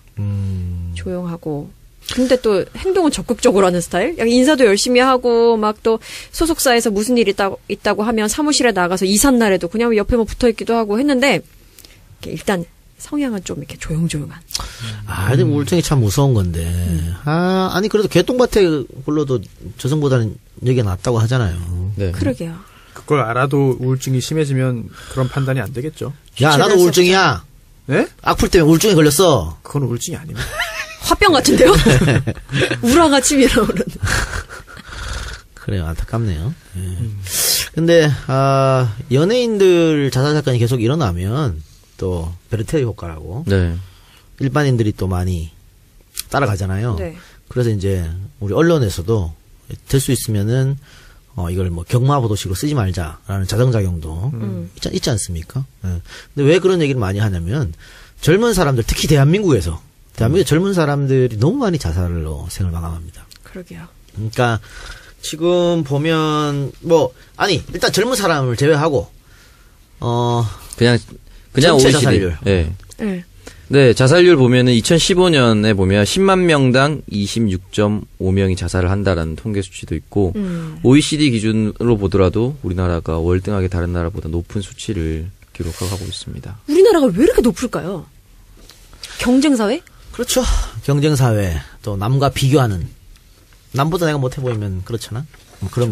조용하고. 근데 또 행동은 적극적으로 하는 스타일? 약간 인사도 열심히 하고, 막 또 소속사에서 무슨 일이 있다고 하면 사무실에 나가서 이삿날에도 그냥 옆에만 붙어 있기도 하고 했는데, 일단 성향은 좀 이렇게 조용조용한. 근데 우울증이 참 무서운 건데. 아니, 그래도 개똥밭에 굴러도 저승보다는 여기가 낫다고 하잖아요. 네. 그러게요. 그걸 알아도 우울증이 심해지면 그런 판단이 안 되겠죠. 야, 나도 우울증이야. 네? 악플 때문에 우울증에 걸렸어. 그건 우울증이 아닙니다. 화병 같은데요? 우라가 치밀어 오르는. 그래요, 안타깝네요. 예. 근데, 연예인들 자살 사건이 계속 일어나면, 또, 베르테르 효과라고, 네. 일반인들이 또 많이 따라가잖아요. 네. 그래서 이제, 우리 언론에서도, 될 수 있으면은, 이걸 뭐 경마보도식으로 쓰지 말자라는 자정작용도 있지 않습니까? 예. 근데 왜 그런 얘기를 많이 하냐면, 젊은 사람들, 특히 대한민국의 젊은 사람들이 너무 많이 자살로 생을 마감합니다. 그러게요. 그러니까 지금 보면 일단 젊은 사람을 제외하고 그냥 전체 OECD. 자살률. 네. 네. 네, 자살률 보면은 2015년에 보면 10만 명당 26.5명이 자살을 한다라는 통계 수치도 있고, OECD 기준으로 보더라도 우리나라가 월등하게 다른 나라보다 높은 수치를 기록하고 있습니다. 우리나라가 왜 이렇게 높을까요? 경쟁사회? 그렇죠. 경쟁사회 또 남과 비교하는 남보다 내가 못해 보이면 그렇잖아. 그런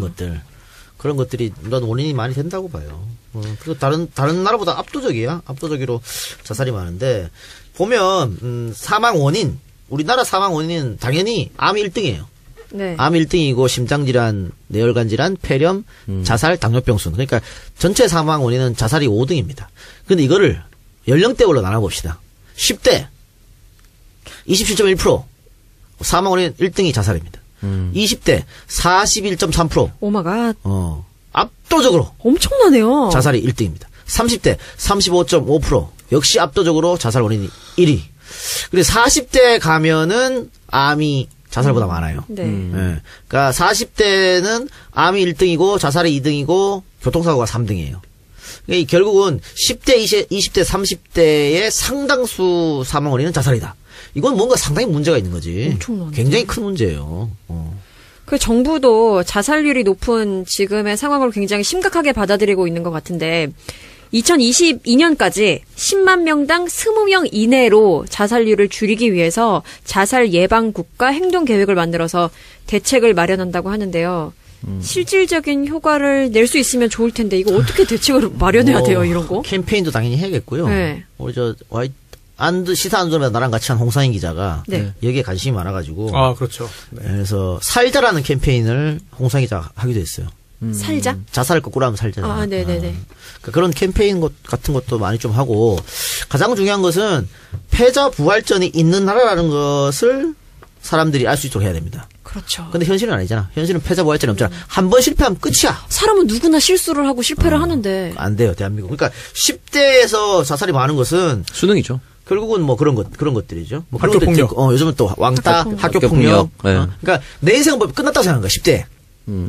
것들이 이런 원인이 많이 된다고 봐요. 그리고 다른 나라보다 압도적으로 자살이 많은데 보면 사망 원인 우리나라 사망 원인은 당연히 암이 1등이에요. 네. 암 1등이고 심장질환, 뇌혈관질환, 폐렴, 자살, 당뇨병순. 그러니까 전체 사망 원인은 자살이 5등입니다. 근데 이거를 연령대별로 나눠봅시다. 10대 27.1% 사망 원인 1등이 자살입니다. 20대 41.3% 오마갓. 압도적으로 엄청나네요. 자살이 1등입니다. 30대 35.5% 역시 압도적으로 자살 원인이 1위. 그리고 40대 가면은 암이 자살보다 많아요. 네. 예. 그러니까 40대는 암이 1등이고 자살이 2등이고 교통사고가 3등이에요. 그러니까 결국은 10대, 20대, 30대의 상당수 사망 원인은 자살이다. 이건 뭔가 상당히 문제가 있는 거지. 엄청나네. 굉장히 큰 문제예요. 그 정부도 자살률이 높은 지금의 상황을 굉장히 심각하게 받아들이고 있는 것 같은데 2022년까지 10만 명당 20명 이내로 자살률을 줄이기 위해서 자살 예방국가 행동 계획을 만들어서 대책을 마련한다고 하는데요. 실질적인 효과를 낼 수 있으면 좋을 텐데 이거 어떻게 대책을 마련해야 돼요, 이런 거? 캠페인도 당연히 해야겠고요. 네. 우리 시사 안전에 나랑 같이 한 홍상인 기자가 네. 여기에 관심이 많아가지고 그렇죠. 네. 그래서 살자라는 캠페인을 홍상인 기자가 하기도 했어요. 살자? 자살을 거꾸로 하면 살잖아요. 아, 네네네. 그러니까 그런 캠페인 같은 것도 많이 좀 하고 가장 중요한 것은 패자 부활전이 있는 나라라는 것을 사람들이 알 수 있도록 해야 됩니다. 그렇죠. 근데 현실은 아니잖아. 현실은 패자 부활전이 없잖아. 한 번 실패하면 끝이야. 사람은 누구나 실수를 하고 실패를 하는데. 안 돼요, 대한민국. 그러니까 10대에서 자살이 많은 것은 수능이죠. 결국은 뭐 그런 것들이죠. 뭐 학교 그런 것들 폭력. 듣고, 요즘은 또 왕따, 학교 폭력. 폭력. 네. 그러니까 내 인생은 뭐 끝났다고 생각한 거야, 10대.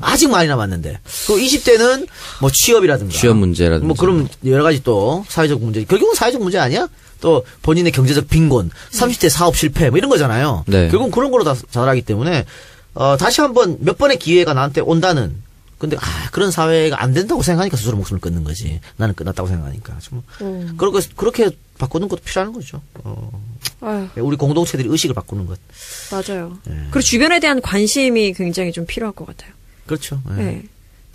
아직 많이 남았는데. 그리고 20대는 뭐 취업이라든가. 취업 문제라든지. 뭐 그럼 여러 가지 또 사회적 문제. 결국은 사회적 문제 아니야? 또 본인의 경제적 빈곤, 30대 사업 실패 뭐 이런 거잖아요. 네. 결국은 그런 거로 다 자살하기 때문에 다시 한번 몇 번의 기회가 나한테 온다는. 근데 그런 사회가 안 된다고 생각하니까 스스로 목숨을 끊는 거지. 나는 끝났다고 생각하니까. 그렇게 바꾸는 것도 필요한 거죠. 아유, 우리 공동체들이 의식을 바꾸는 것. 맞아요. 예. 그리고 주변에 대한 관심이 굉장히 좀 필요할 것 같아요. 그렇죠. 예. 네.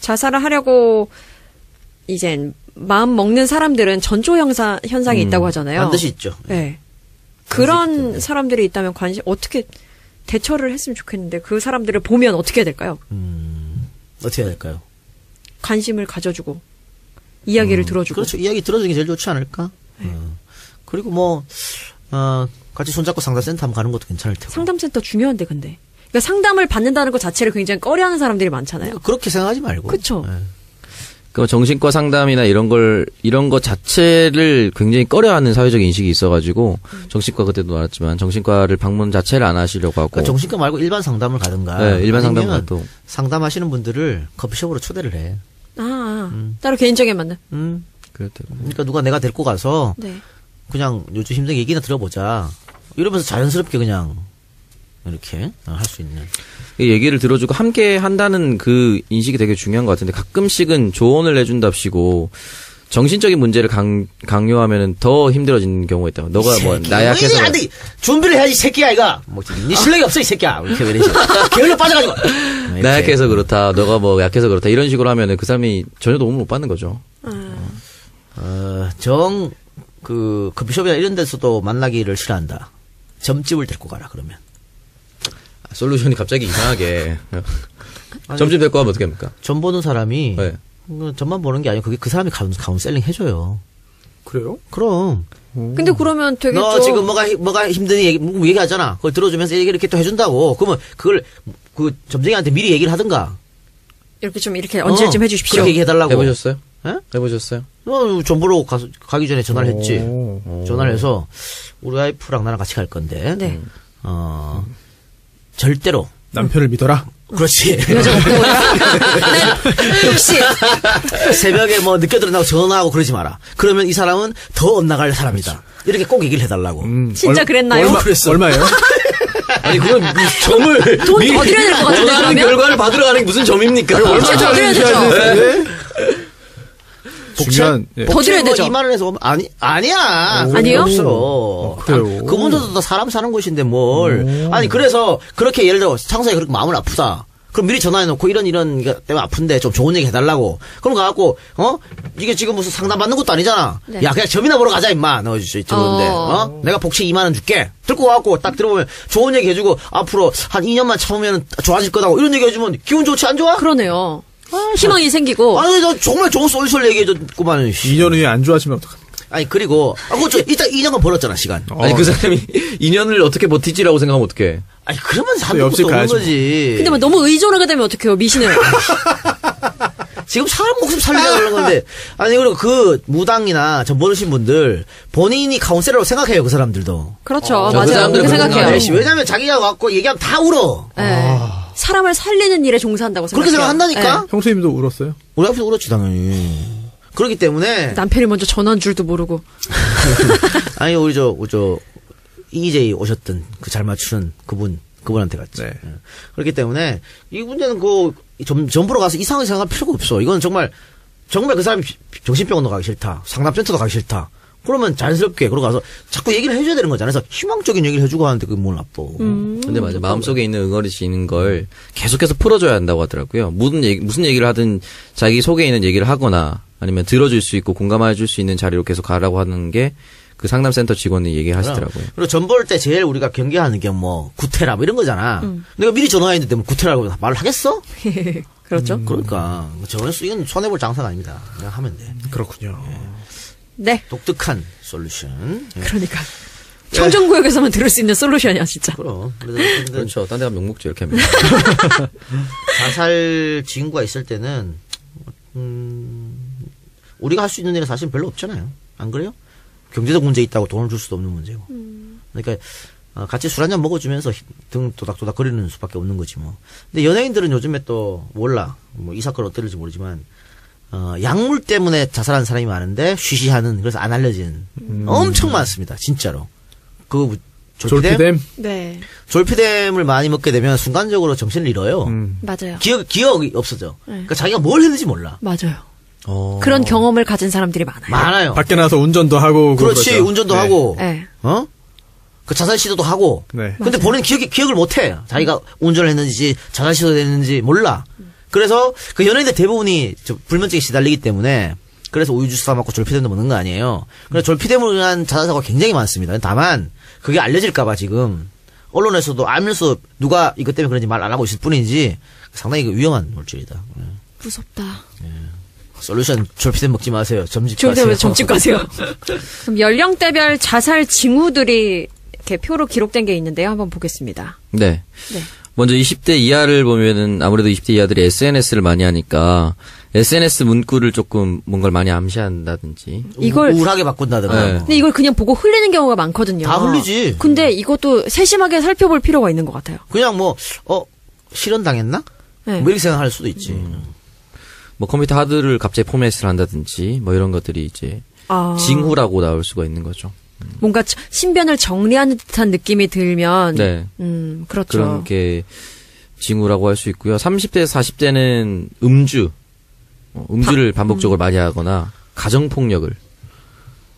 자살을 하려고 이제 마음 먹는 사람들은 전조 현상이 있다고 하잖아요. 반드시 있죠. 네. 그런 사람들이 있다면 어떻게 대처를 했으면 좋겠는데 그 사람들을 보면 어떻게 해야 될까요? 어떻게 해야 될까요? 관심을 가져주고 이야기를 들어주고. 그렇죠. 이야기 들어주는 게 제일 좋지 않을까? 그리고 뭐 같이 손잡고 상담센터 한번 가는 것도 괜찮을 테고. 상담센터 중요한데 근데. 그러니까 상담을 받는다는 것 자체를 굉장히 꺼려하는 사람들이 많잖아요. 그렇게 생각하지 말고. 그쵸. 예. 그 정신과 상담이나 이런 것 자체를 굉장히 꺼려하는 사회적 인식이 있어가지고 정신과 그때도 말했지만 정신과를 방문 자체를 안 하시려고 하고. 그러니까 정신과 말고 일반 상담을 가든가. 네, 일반 상담 아니면 가도. 상담하시는 분들을 커피숍으로 초대를 해. 따로 개인적인 만남. 그렇다고. 그러니까 내가 데리고 가서 네. 그냥 요즘 힘든 얘기나 들어보자. 이러면서 자연스럽게 그냥 이렇게 할 수 있는. 이 얘기를 들어주고 함께 한다는 그 인식이 되게 중요한 것 같은데 가끔씩은 조언을 해준답시고 정신적인 문제를 강요하면 더 힘들어지는 경우가 있다. 너가 뭐 나약해서. 안 돼. 준비를 해야지, 새끼야, 이거. 뭐, 네 실력이 없어, 이 새끼야. 이렇게 왜 이러지? 게을러 빠져가지고. 이렇게. 나약해서 그렇다. 너가 뭐 약해서 그렇다. 이런 식으로 하면은 그 사람이 전혀 도움을 못 받는 거죠. 커피숍이나 이런 데서도 만나기를 싫어한다. 점집을 데리고 가라, 그러면. 솔루션이 갑자기 이상하게. 점집 데리고 가면 어떻게 합니까? 점 보는 사람이. 네. 점만 보는 게 아니고 그게 그 사람이 카운셀링 해줘요. 그래요? 그럼. 근데 그러면 되게 너 지금 뭐가 힘드니 얘기하잖아. 그걸 들어주면서 이렇게 또 해준다고. 그러면 그걸 그 점쟁이한테 미리 얘기를 하든가. 이렇게 좀 이렇게 언질 좀 해주십시오. 그렇게 얘기해달라고. 해보셨어요? 예? 해보셨어요? 점 보러 가기 전에 전화를 했지. 오. 전화를 해서 우리 와이프랑 나랑 같이 갈 건데. 네. 절대로. 남편을 믿어라. 그렇지. 역시. 새벽에 뭐 늦게 들어나고 전화하고 그러지 마라. 그러면 이 사람은 더 엇나갈 사람이다. 이렇게 꼭 얘기를 해달라고. 진짜 그랬나요? 얼마예요? 아니 그건 점을 돈 더 드려야 될 것 같은데 원하는 그러면? 결과를 받으러 가는 게 무슨 점입니까? 더 드려야 되죠. 중요한. 예. 더 드려야 되죠. 2만 원에서 오면 아니야. 아니요? 없어. 그래요? 그분들도 다 사람 사는 곳인데 뭘. 아니 그래서 그렇게 예를 들어 창석이 그렇게 마음을 아프다. 그럼 미리 전화해놓고 이런 게 때문에 아픈데 좀 좋은 얘기 해달라고. 그럼 가갖고 이게 지금 무슨 상담 받는 것도 아니잖아. 네. 야 그냥 점이나 보러 가자 임마. 너 들었는데 내가 복채 2만 원 줄게. 들고 가갖고 딱 들어보면 좋은 얘기 해주고 앞으로 한 2년만 참으면 좋아질 거다고 이런 얘기 해주면 기분 좋지 안 좋아? 그러네요. 희망이 생기고. 아니 너 정말 좋은 솔솔 얘기해줬구만. 2년 후에 안 좋아지면 어떡합니까? 아니 그리고 그렇죠. 일단 2년간 벌었잖아 시간. 아니 그 사람이 2년을 어떻게 버티지라고 생각하면 어떡해. 아니 그러면 한도 옆집 없는 가야지. 거지. 근데 뭐 너무 의존하게 되면 어떡해요, 미신을. 지금 사람 목숨 살리려고 그러는 건데. 아니 그리고 그 무당이나 점 보신 분들 본인이 카운셀러로 생각해요 그 사람들도. 그렇죠. 그 맞아요. 사람들은 그렇게 그런 거 생각해요. 아니에요. 왜냐면 자기가 갖고 얘기하면 다 울어. 네. 사람을 살리는 일에 종사한다고 그렇게 생각해요. 생각한다니까. 네. 형수님도 울었어요? 우리 앞에서 울었지 당연히. 그렇기 때문에 남편이 먼저 전화한 줄도 모르고. 아니 우리 저 EJ 오셨던 그 잘 맞추는 그분한테 갔지. 네. 예. 그렇기 때문에 이 문제는 점 보러 가서 이상하게 생각할 필요가 없어. 이건 정말 그 사람이 정신병원도 가기 싫다. 상담센터도 가기 싫다. 그러면 자연스럽게 그러고 가서 자꾸 얘기를 해줘야 되는 거잖아. 그래서 희망적인 얘기를 해주고 하는데 그게 뭘 나빠. 근데 맞아. 마음속에 있는 응어리지는 걸 계속해서 풀어줘야 한다고 하더라고요. 무슨 얘기를 하든 자기 속에 있는 얘기를 하거나 아니면 들어줄 수 있고 공감해줄 수 있는 자리로 계속 가라고 하는 게 그 상담센터 직원이 얘기하시더라고요. 그리고 점 볼 때 제일 우리가 경계하는 게 뭐 구태라 뭐 이런 거잖아. 내가 미리 전화했는데 뭐 구태라고 말을 하겠어? 그렇죠. 그러니까 이건 손해볼 장사가 아닙니다. 그냥 하면 돼. 그렇군요. 네. 독특한 솔루션. 예. 그러니까. 청정구역에서만 들을 수 있는 솔루션이야, 진짜. 그럼. 그래서 그렇죠. 딴 데 가면 욕먹죠. 이렇게 하면. 자살 징후가 있을 때는 우리가 할 수 있는 일은 사실 별로 없잖아요. 안 그래요? 경제적 문제 있다고 돈을 줄 수도 없는 문제고. 그러니까 같이 술 한잔 먹어주면서 등 도닥도닥 거리는 수밖에 없는 거지 뭐. 근데 연예인들은 요즘에 또 몰라. 뭐 이 사건 어떨지 모르지만 약물 때문에 자살한 사람이 많은데 쉬쉬하는, 그래서 안 알려진 엄청 많습니다. 진짜로. 그 졸피뎀? 네. 졸피뎀을 많이 먹게 되면 순간적으로 정신을 잃어요. 맞아요. 기억이 없어져. 그러니까 자기가 뭘 했는지 몰라. 맞아요. 그런 경험을 가진 사람들이 많아요. 많아요. 밖에 나가서 운전도 하고. 그렇지, 그러죠. 운전도 네. 하고, 네. 그 자살 시도도 하고. 네. 근데 본인 기억을 못 해. 자기가 운전을 했는지, 자살 시도를 했는지 몰라. 그래서 그 연예인들 대부분이 불면증에 시달리기 때문에, 그래서 우유주스 사 먹고 졸피뎀도 먹는 거 아니에요. 그래서 졸피뎀으로 인한 자살 사고가 굉장히 많습니다. 다만, 그게 알려질까봐 지금, 언론에서도 알면서 누가 이것 때문에 그런지 말 안 하고 있을 뿐이지, 상당히 위험한 물질이다. 무섭다. 솔루션, 졸피뎀 먹지 마세요. 점집 졸피뎀 가세요. 점집 가세요. 그럼 연령대별 자살 징후들이 이렇게 표로 기록된 게 있는데요. 한번 보겠습니다. 네. 네. 먼저 20대 이하를 보면은 아무래도 20대 이하들이 SNS를 많이 하니까 SNS 문구를 조금 뭔가를 많이 암시한다든지. 이걸 우울하게 바꾼다든가. 네. 뭐. 근데 이걸 그냥 보고 흘리는 경우가 많거든요. 다 흘리지. 근데 이것도 세심하게 살펴볼 필요가 있는 것 같아요. 그냥 뭐, 실현당했나? 네. 뭐 이렇게 생각할 수도 있지. 뭐 컴퓨터 하드를 갑자기 포맷을 한다든지 뭐 이런 것들이 이제 징후라고 나올 수가 있는 거죠. 뭔가 신변을 정리하는 듯한 느낌이 들면, 네. 그렇죠. 그런 게 징후라고 할 수 있고요. 30대에서 40대는 음주를 반복적으로 많이 하거나 가정폭력을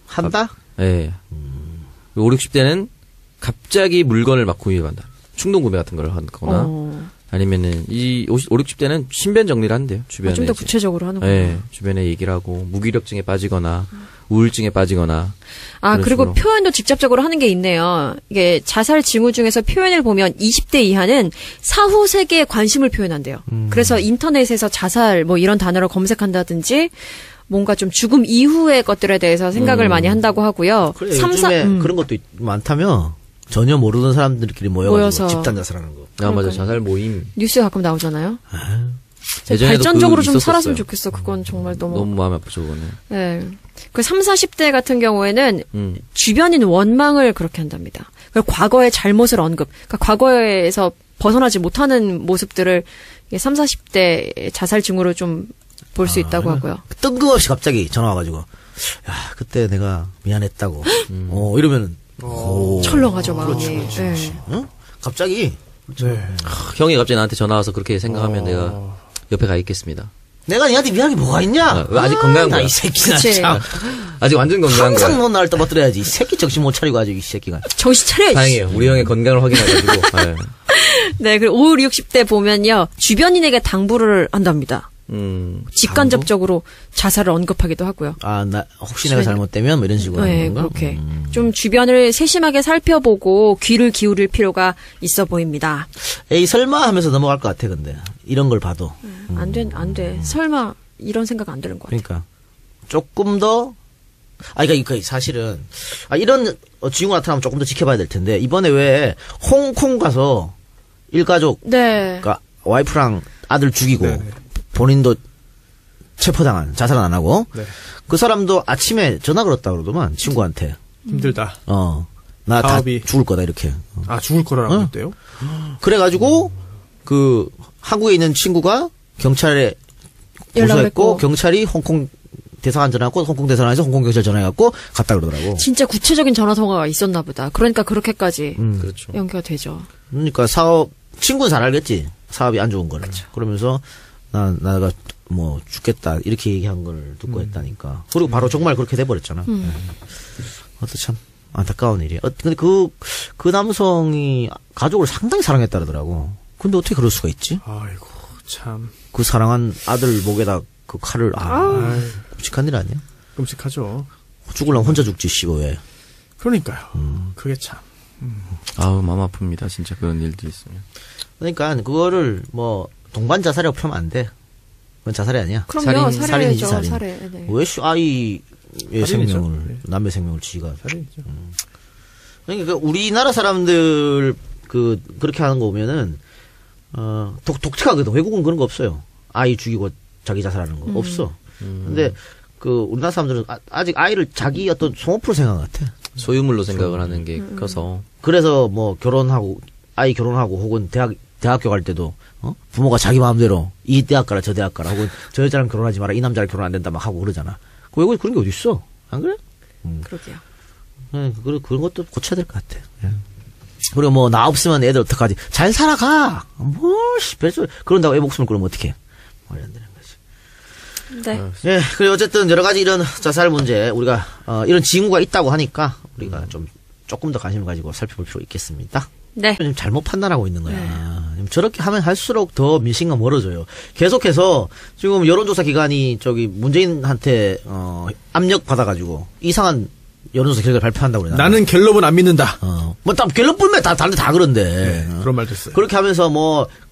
한다? 예. 5, 60대는 갑자기 물건을 막 구입한다. 충동 구매 같은 걸 하거나 아니면은 이 5, 60대는 신변 정리를 한대요. 주변에. 좀 더 구체적으로 하는구나. 예. 주변에 얘기를 하고 무기력증에 빠지거나 우울증에 빠지거나. 그리고 식으로. 표현도 직접적으로 하는 게 있네요. 이게 자살 징후 중에서 표현을 보면 20대 이하는 사후 세계에 관심을 표현한대요. 그래서 인터넷에서 자살 뭐 이런 단어를 검색한다든지 뭔가 좀 죽음 이후의 것들에 대해서 생각을 많이 한다고 하고요. 그래, 요즘에 그런 것도 많다며. 전혀 모르는 사람들끼리 모여서 집단 자살하는 거. 맞아. 자살 모임. 뉴스에 가끔 나오잖아요. 예전에도 발전적으로 좀 있었었어요. 살았으면 좋겠어. 그건 정말 너무 마음이 아프죠, 그거는. 네. 그 30, 40대 같은 경우에는 주변인 원망을 그렇게 한답니다. 그리고 과거의 잘못을 언급. 그러니까 과거에서 벗어나지 못하는 모습들을 30, 40대 자살 징후로 좀 볼 수 있다고 하고요. 뜬금없이 갑자기 전화 와가지고, 야, 그때 내가 미안했다고. 이러면은, 철렁하죠, 마음이. 그렇지. 네. 갑자기, 네. 형이 갑자기 나한테 전화 와서 그렇게 생각하면 내가 옆에 가 있겠습니다. 내가 니한테 미안한 게 뭐가 있냐? 왜 아직 건강한 거야? 이 새끼나 그치. 참. 아직 완전 건강한 항상 거야. 넌 나를 떠받들어야지. 이 새끼 정신 못 차리고 아주 이 새끼가. 정신 차려야지. 다행이에요. 우리 형의 건강을 확인해가지고. 네. 네, 그리고 5, 60대 보면요. 주변인에게 당부를 한답니다. 직간접적으로 자살을 언급하기도 하고요. 혹시 내가 잘못되면 뭐 이런 식으로 네, 하는 건가? 그렇게. 좀 주변을 세심하게 살펴보고 귀를 기울일 필요가 있어 보입니다. 에이, 설마 하면서 넘어갈 것 같아, 근데. 이런 걸 봐도. 안 돼. 설마 이런 생각 안 드는 것 같아요. 그러니까. 조금 더, 그러니까 사실은, 이런 징후 나타나면 조금 더 지켜봐야 될 텐데, 이번에 왜 홍콩 가서 일가족, 네. 그러니까 와이프랑 아들 죽이고, 네네. 본인도 체포당한, 자살은 안 하고, 네. 그 사람도 아침에 전화 걸었다 그러더만, 친구한테. 힘들다. 나 다 사업이. 죽을 거다, 이렇게. 죽을 거라고 했대요? 그래가지고, 한국에 있는 친구가 경찰에 연락을 고소했고, 했고. 경찰이 홍콩 대사관 전화했고, 홍콩 대사관에서 홍콩 경찰 전화해갖고, 갔다 그러더라고. 진짜 구체적인 전화 통화가 있었나 보다. 그러니까 그렇게까지 그렇죠. 연기가 되죠. 그러니까 친구는 잘 알겠지. 사업이 안 좋은 거를. 그러면서, 나가 뭐 죽겠다. 이렇게 얘기한 걸 듣고 했다니까. 그리고 바로 정말 그렇게 돼버렸잖아. 참 안타까운 일이야. 근데 그 남성이 가족을 상당히 사랑했다 그러더라고. 근데 어떻게 그럴 수가 있지? 아이고, 참. 그 사랑한 아들 목에다 그 칼을, 끔찍한 일 아니야? 끔찍하죠. 죽으려면 혼자 죽지, 씨고, 왜. 그러니까요. 그게 참. 아우, 마음 아픕니다. 진짜 그런 일들이 있으면. 그러니까 그거를 동반 자살이라고 표하면 안 돼. 그건 자살이 아니야. 그럼요. 살인이지, 살해죠. 살인. 살해. 네. 왜 아이의 살인이죠. 생명을, 네. 남의 생명을 지가. 살인이죠. 그러니까 우리나라 사람들 그렇게 하는 거 보면은 독특하거든. 외국은 그런 거 없어요. 아이 죽이고 자기 자살하는 거 없어. 근데 우리나라 사람들은 아직 아이를 자기 어떤 소모품으로 생각한 것 같아. 소유물로 생각을 하는 게 커서. 그래서 뭐 아이 결혼하고 혹은 대학교 갈 때도 부모가 자기 마음대로 이 대학 가라 저 대학 가라 혹은 저 여자랑 결혼하지 마라 이 남자랑 결혼 안 된다 막 하고 그러잖아. 외국에 그런 게 어디 있어? 안 그래? 그러게요. 그런 것도 고쳐야 될 것 같아. 그리고 뭐 나 없으면 애들 어떡하지? 잘 살아가. 별소리 그런다고 애 목숨을 끊으면 어떡해? 말이 안 되는 거지. 네. 예, 그리고 어쨌든 여러 가지 이런 자살 문제 우리가 이런 징후가 있다고 하니까 우리가 조금 더 관심을 가지고 살펴볼 필요 있겠습니다. 네. 지금 잘못 판단하고 있는 거야. 저렇게 하면 할수록 더 민심과 멀어져요. 계속해서 지금 여론조사 기관이 문재인한테 압력 받아가지고 이상한 여론조사 결과를 발표한다고 그러나. 나는 갤럽은 안 믿는다. 갤럽 불면 다른데 다 그런데. 네, 그런 말도 있어요. 그렇게 하면서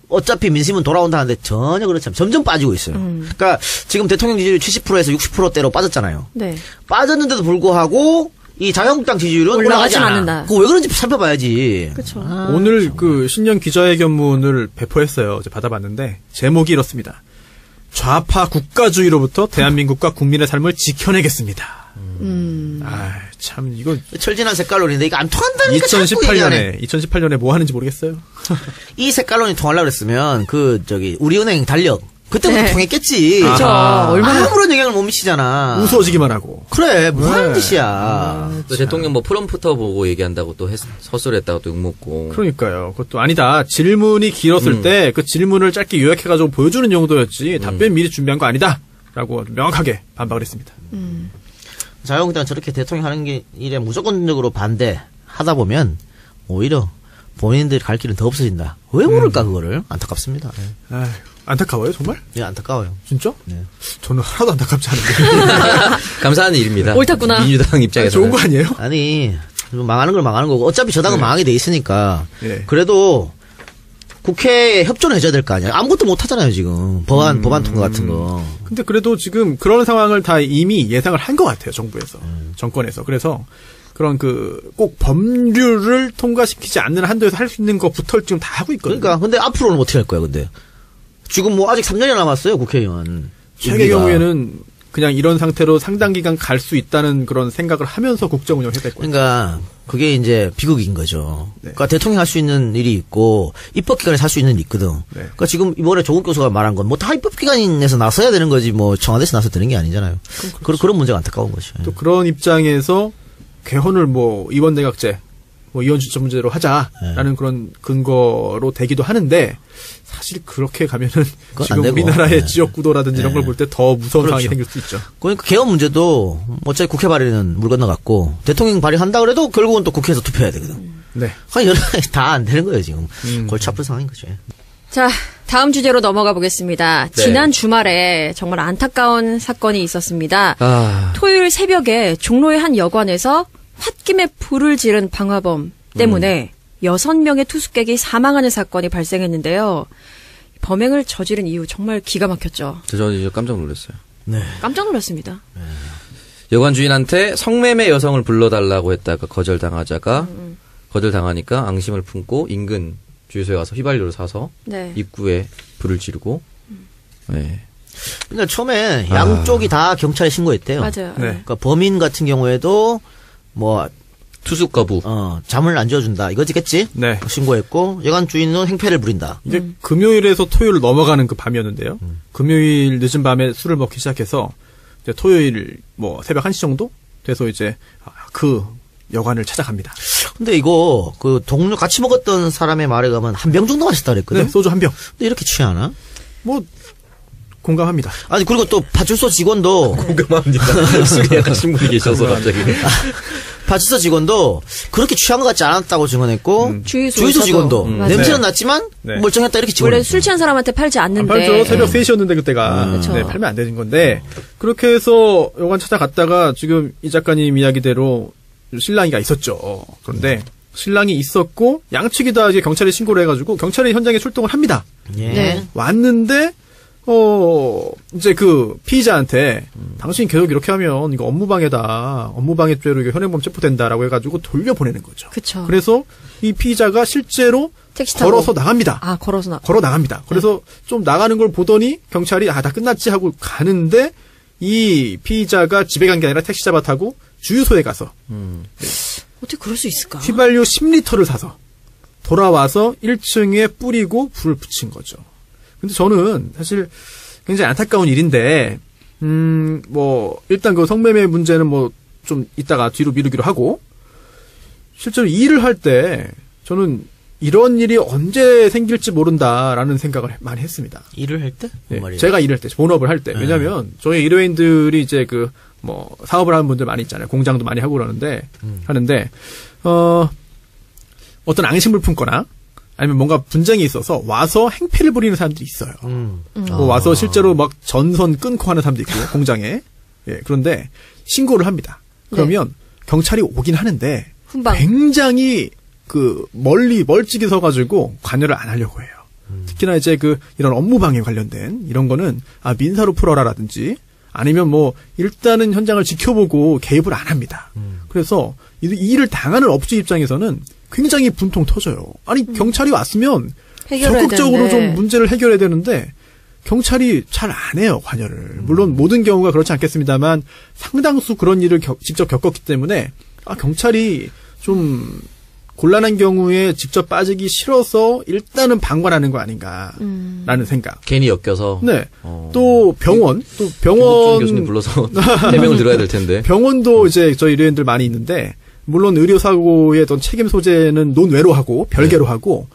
어차피 민심은 돌아온다는데 전혀 그렇지 않아요. 점점 빠지고 있어요. 그러니까 지금 대통령 지지율 70%에서 60%대로 빠졌잖아요. 네. 빠졌는데도 불구하고 이 자유한국당 지지율은 올라가지 않는다. 그거 왜 그런지 살펴봐야지. 그렇죠. 오늘 신년 기자회견문을 배포했어요. 이제 받아봤는데 제목이 이렇습니다. 좌파 국가주의로부터 대한민국과 국민의 삶을 지켜내겠습니다. 참 이거 철진한 색깔론인데 이거 안 통한다니까. 2018년에 뭐 하는지 모르겠어요. 이 색깔론이 통하려고 그랬으면 우리은행 달력 그때부터 통했겠지. 그렇죠. 얼마나 아무런 영향을 못 미치잖아. 웃어지기만 하고. 그래, 뭐 하는 짓이야. 또 대통령 프롬프터 보고 얘기한다고 또 서술했다고 또 욕먹고. 그러니까요. 그것도 아니다. 질문이 길었을 때 그 질문을 짧게 요약해가지고 보여주는 정도였지 답변 미리 준비한 거 아니다. 라고 명확하게 반박을 했습니다. 자유한국당은 저렇게 대통령 하는 일에 무조건적으로 반대하다 보면 오히려 본인들이 갈 길은 더 없어진다. 왜 모를까 그거를. 안타깝습니다. 아휴, 안타까워요 정말? 네, 안타까워요. 진짜? 네. 저는 하나도 안타깝지 않은데. 감사한 일입니다. 옳았구나. 민주당 입장에서 좋은 거 아니에요? 아니 망하는 걸 망하는 거고 어차피 저 당은 망하게 돼 있으니까 네. 그래도 국회에 협조를 해줘야 될 거 아니야. 아무것도 못 하잖아요 지금. 법안 통과 같은 거. 근데 그래도 지금 그런 상황을 다 이미 예상을 한 것 같아요 정부에서. 정권에서. 그래서 그런 꼭 법률을 통과시키지 않는 한도에서 할 수 있는 것부터 지금 다 하고 있거든요. 그러니까 근데 앞으로는 어떻게 할 거야 근데. 지금 아직 3년이 남았어요 국회의원. 최악의 경우에는 그냥 이런 상태로 상당 기간 갈 수 있다는 그런 생각을 하면서 국정 운영해야 될 거예요. 그러니까 그게 이제 비극인 거죠. 네. 그러니까 대통령 할 수 있는 일이 있고 입법기관에서 할 수 있는 일이 있거든. 네. 그러니까 지금 이번에 조국 교수가 말한 건 다 입법기관에서 나서야 되는 거지 청와대에서 나서 되는 게 아니잖아요. 그런 문제가 안타까운 거죠. 또 그런 입장에서 개헌을 이원 내각제 이원 주체 문제로 하자라는 그런 근거로 되기도 하는데 사실 그렇게 가면은 지금 우리나라의 지역 구도라든지 이런 걸 볼 때 더 무서운 상황이 생길 수 있죠. 그러니까 개헌 문제도 어차피 국회 발의는 물 건너갔고 대통령 발의한다 그래도 결국은 또 국회에서 투표해야 되거든. 네. 다 안 되는 거예요 지금. 골치 아픈 상황인 거죠. 자, 다음 주제로 넘어가 보겠습니다. 네. 지난 주말에 정말 안타까운 사건이 있었습니다. 아. 토요일 새벽에 종로의 한 여관에서 홧김에 불을 지른 방화범 때문에 6명의 투숙객이 사망하는 사건이 발생했는데요. 범행을 저지른 이유 정말 기가 막혔죠. 저는 이제 깜짝 놀랐어요. 네. 깜짝 놀랐습니다. 여관 주인한테 성매매 여성을 불러달라고 했다가 거절당하자가 거절당하니까 앙심을 품고 인근 주유소에 가서 휘발유를 사서 네. 입구에 불을 지르고 네. 그러니까 처음에 양쪽이 다 경찰에 신고했대요. 맞아요. 네. 그러니까 범인 같은 경우에도 투숙 거부. 잠을 안 지어준다. 이거지겠지? 네. 신고했고, 여관 주인은 행패를 부린다. 이게 금요일에서 토요일 넘어가는 그 밤이었는데요. 금요일 늦은 밤에 술을 먹기 시작해서 이제 토요일 새벽 1시 정도 돼서 이제 그 여관을 찾아갑니다. 근데 이거 동료 같이 먹었던 사람의 말에 가면 한 병 정도 마셨다 그랬거든. 네, 소주 한 병. 근데 이렇게 취하나? 공감합니다. 아니 그리고 또 파출소 직원도 공감합니다. 속에 약간 신분이 계셔서 갑자기. 파출소 직원도 그렇게 취한 것 같지 않았다고 증언했고 주유소 직원도 냄새는 났지만 네. 멀쩡했다 이렇게 원래 증언했어요. 술 취한 사람한테 팔지 않는데. 안 팔죠. 새벽 3시였는데 그때가. 그쵸. 네, 팔면 안 되는 건데 그렇게 해서 여관 찾아갔다가 지금 이 작가님 이야기대로 신랑이가 있었죠. 그런데 신랑이 있었고 양측이 다 이제 경찰에 신고를 해가지고 경찰이 현장에 출동을 합니다. 예. 네. 왔는데 이제 그 피의자한테 당신이 계속 이렇게 하면 이거 업무방해다. 업무방해죄로 이거 현행범 체포된다라고 해가지고 돌려보내는 거죠. 그쵸. 그래서 이 피의자가 실제로 택시 타고. 걸어서 나갑니다. 아, 걸어 나갑니다. 그래서 좀 나가는 걸 보더니 경찰이 다 끝났지 하고 가는데 이 피의자가 집에 간 게 아니라 택시 잡아 타고 주유소에 가서 어떻게 그럴 수 있을까? 휘발유 10리터를 사서 돌아와서 1층에 뿌리고 불을 붙인 거죠. 근데 저는 사실 굉장히 안타까운 일인데, 일단 그 성매매 문제는 뭐 좀 이따가 뒤로 미루기로 하고, 실제로 이 일을 할 때 저는 이런 일이 언제 생길지 모른다라는 생각을 많이 했습니다. 일을 할 때? 네, 말이에요? 제가 일할 때, 본업을 할 때. 왜냐면 저희 일회인들이 이제 사업을 하는 분들 많이 있잖아요. 공장도 많이 하고 그러는데, 어떤 앙심을 품거나, 아니면 뭔가 분쟁이 있어서 와서 행패를 부리는 사람들이 있어요. 와서 실제로 막 전선 끊고 하는 사람도 있고, 공장에. 예, 그런데 신고를 합니다. 그러면 경찰이 오긴 하는데, 훈방. 굉장히 멀찍이 서가지고 관여를 안 하려고 해요. 특히나 이제 이런 업무방해 관련된 이런 거는, 민사로 풀어라라든지, 아니면 일단은 현장을 지켜보고 개입을 안 합니다. 그래서 이 일을 당하는 업주 입장에서는 굉장히 분통 터져요. 아니, 경찰이 왔으면 적극적으로 좀 문제를 해결해야 되는데, 경찰이 잘 안 해요, 관여를. 물론 모든 경우가 그렇지 않겠습니다만, 상당수 그런 일을 직접 겪었기 때문에, 경찰이 좀 곤란한 경우에 직접 빠지기 싫어서 일단은 방관하는 거 아닌가라는 생각. 괜히 엮여서. 네. 또 병원. 교수님 불러서 해명을 들어야 될 텐데. 병원도 이제 저희 의료인들 많이 있는데, 물론 의료사고의 어떤 책임 소재는 논외로 하고, 별개로 하고,